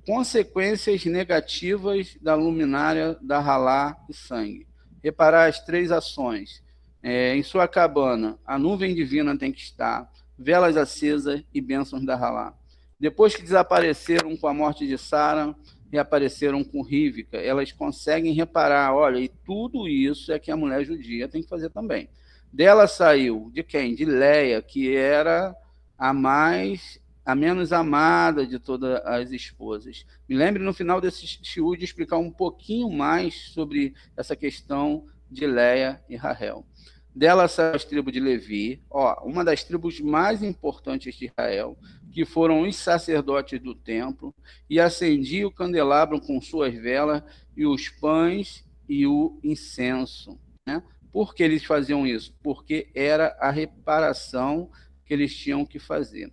Consequências negativas da luminária da Halá e sangue. Reparar as 3 ações. Em sua cabana, a nuvem divina tem que estar, velas acesas e bênçãos da Halá. Depois que desapareceram com a morte de Sara, reapareceram com Rívica, elas conseguem reparar, olha, e tudo isso é que a mulher judia tem que fazer também. Dela saiu, de quem? De Leia, que era a menos amada de todas as esposas. Me lembre no final desse shiur de explicar um pouquinho mais sobre essa questão de Leia e Rahel. Dela saiu as tribos de Levi, uma das tribos mais importantes de Israel, que foram os sacerdotes do templo, e acendia o candelabro com suas velas e os pães e o incenso, né? Por que eles faziam isso? Porque era a reparação que eles tinham que fazer.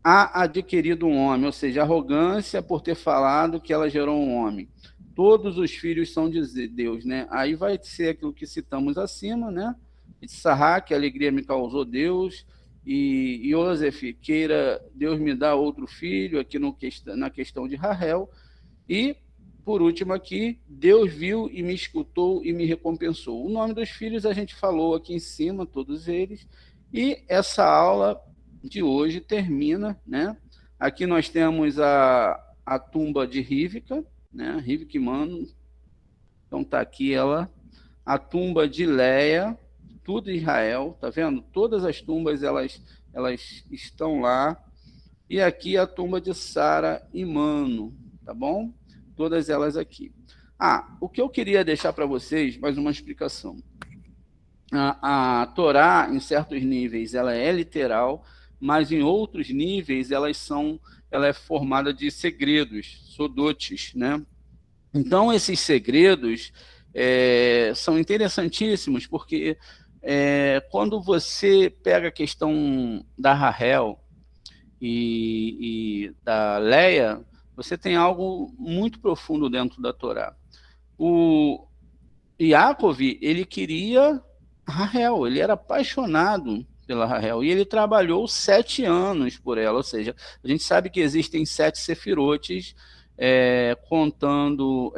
Há adquirido um homem, ou seja, arrogância por ter falado que ela gerou um homem. Todos os filhos são de Deus, né? Aí vai ser aquilo que citamos acima, né? Issahá, que alegria me causou Deus, e Yosef, queira Deus me dar outro filho, aqui na questão de Rahel, e, por último aqui, Deus viu e me escutou e me recompensou. O nome dos filhos a gente falou aqui em cima, todos eles, e essa aula de hoje termina, né? Aqui nós temos a tumba de Rívica, né? Rívica Mano, então tá aqui ela, a tumba de Leia, tudo Israel, tá vendo? Todas as tumbas elas estão lá, e aqui a tumba de Sara e Mano, tá bom? Todas elas aqui. O que eu queria deixar para vocês, mais uma explicação. A Torá, em certos níveis, ela é literal, mas em outros níveis ela é formada de segredos, sodotes, né? Então, esses segredos são interessantíssimos, porque quando você pega a questão da Rahel e da Leia, você tem algo muito profundo dentro da Torá. Yaakov, ele queria Rahel, ele era apaixonado pela Rahel, e ele trabalhou 7 anos por ela, ou seja, a gente sabe que existem 7 sefirotes, contando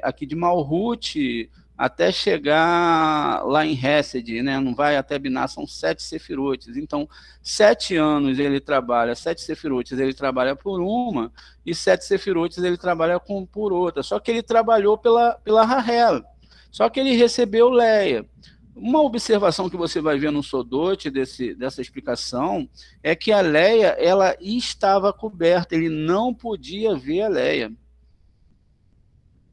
aqui de Malhut até chegar lá em Hesed, né? Não vai até Biná, são 7 sefirotes. Então, 7 anos ele trabalha, 7 sefirotes ele trabalha por uma, e 7 sefirotes ele trabalha por outra. Só que ele trabalhou pela Rahel, só que ele recebeu Leia. Uma observação que você vai ver no Sodote dessa explicação é que a Leia, ela estava coberta, ele não podia ver a Leia.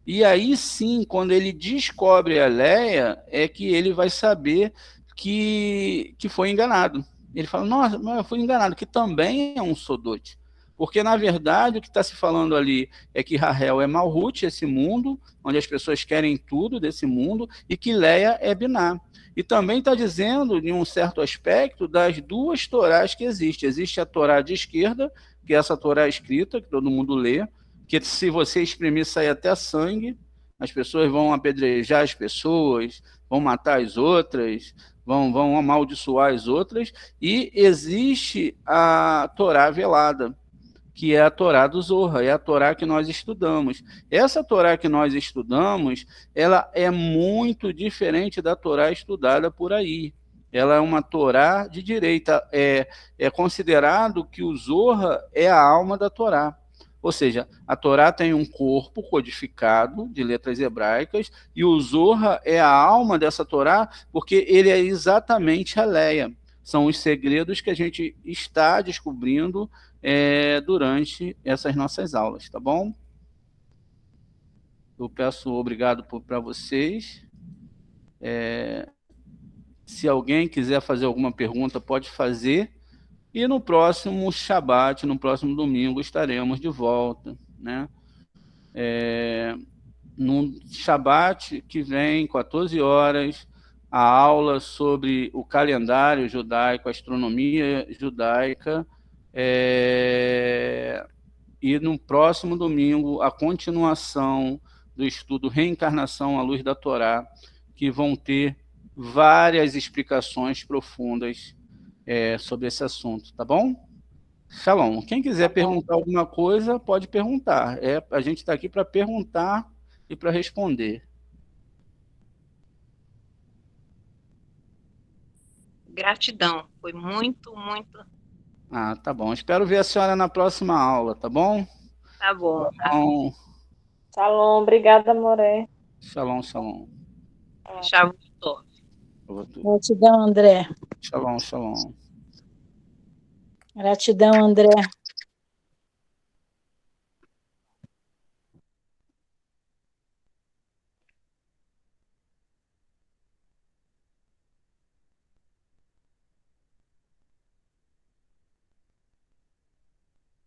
E aí sim, quando ele descobre a Leia, é que ele vai saber que foi enganado. Ele fala, nossa, mas eu fui enganado, que também é um Sodote. Porque, na verdade, o que está se falando ali é que Rahel é Malhut, esse mundo, onde as pessoas querem tudo desse mundo, e que Leia é Biná. E também está dizendo, em um certo aspecto, das 2 Torás que existem. Existe a Torá de esquerda, que é essa Torá escrita, que todo mundo lê, que se você exprimir, sai até sangue, as pessoas vão apedrejar as pessoas, vão matar as outras, vão amaldiçoar as outras, e existe a Torá velada, que é a Torá do Zohar, é a Torá que nós estudamos. Essa Torá que nós estudamos, ela é muito diferente da Torá estudada por aí. Ela é uma Torá de direita. É considerado que o Zohar é a alma da Torá. Ou seja, a Torá tem um corpo codificado de letras hebraicas, e o Zohar é a alma dessa Torá, porque ele é exatamente a Leia. São os segredos que a gente está descobrindo durante essas nossas aulas, tá bom? Eu peço obrigado para vocês. Se alguém quiser fazer alguma pergunta, pode fazer. E no próximo Shabat, no próximo domingo, estaremos de volta, né? No Shabat que vem, 14 horas, a aula sobre o calendário judaico, a astronomia judaica, e no próximo domingo, a continuação do estudo Reencarnação à Luz da Torá, que vão ter várias explicações profundas sobre esse assunto, tá bom? Shalom. Quem quiser perguntar alguma coisa, pode perguntar. A gente está aqui para perguntar e para responder. Gratidão. Foi muito, muito. Ah, tá bom. Espero ver a senhora na próxima aula, tá bom? Tá bom. Então, Shalom, obrigada, Moré. shalom, shalom. Shavuot. Gratidão, André. Shalom, shalom. Gratidão, André.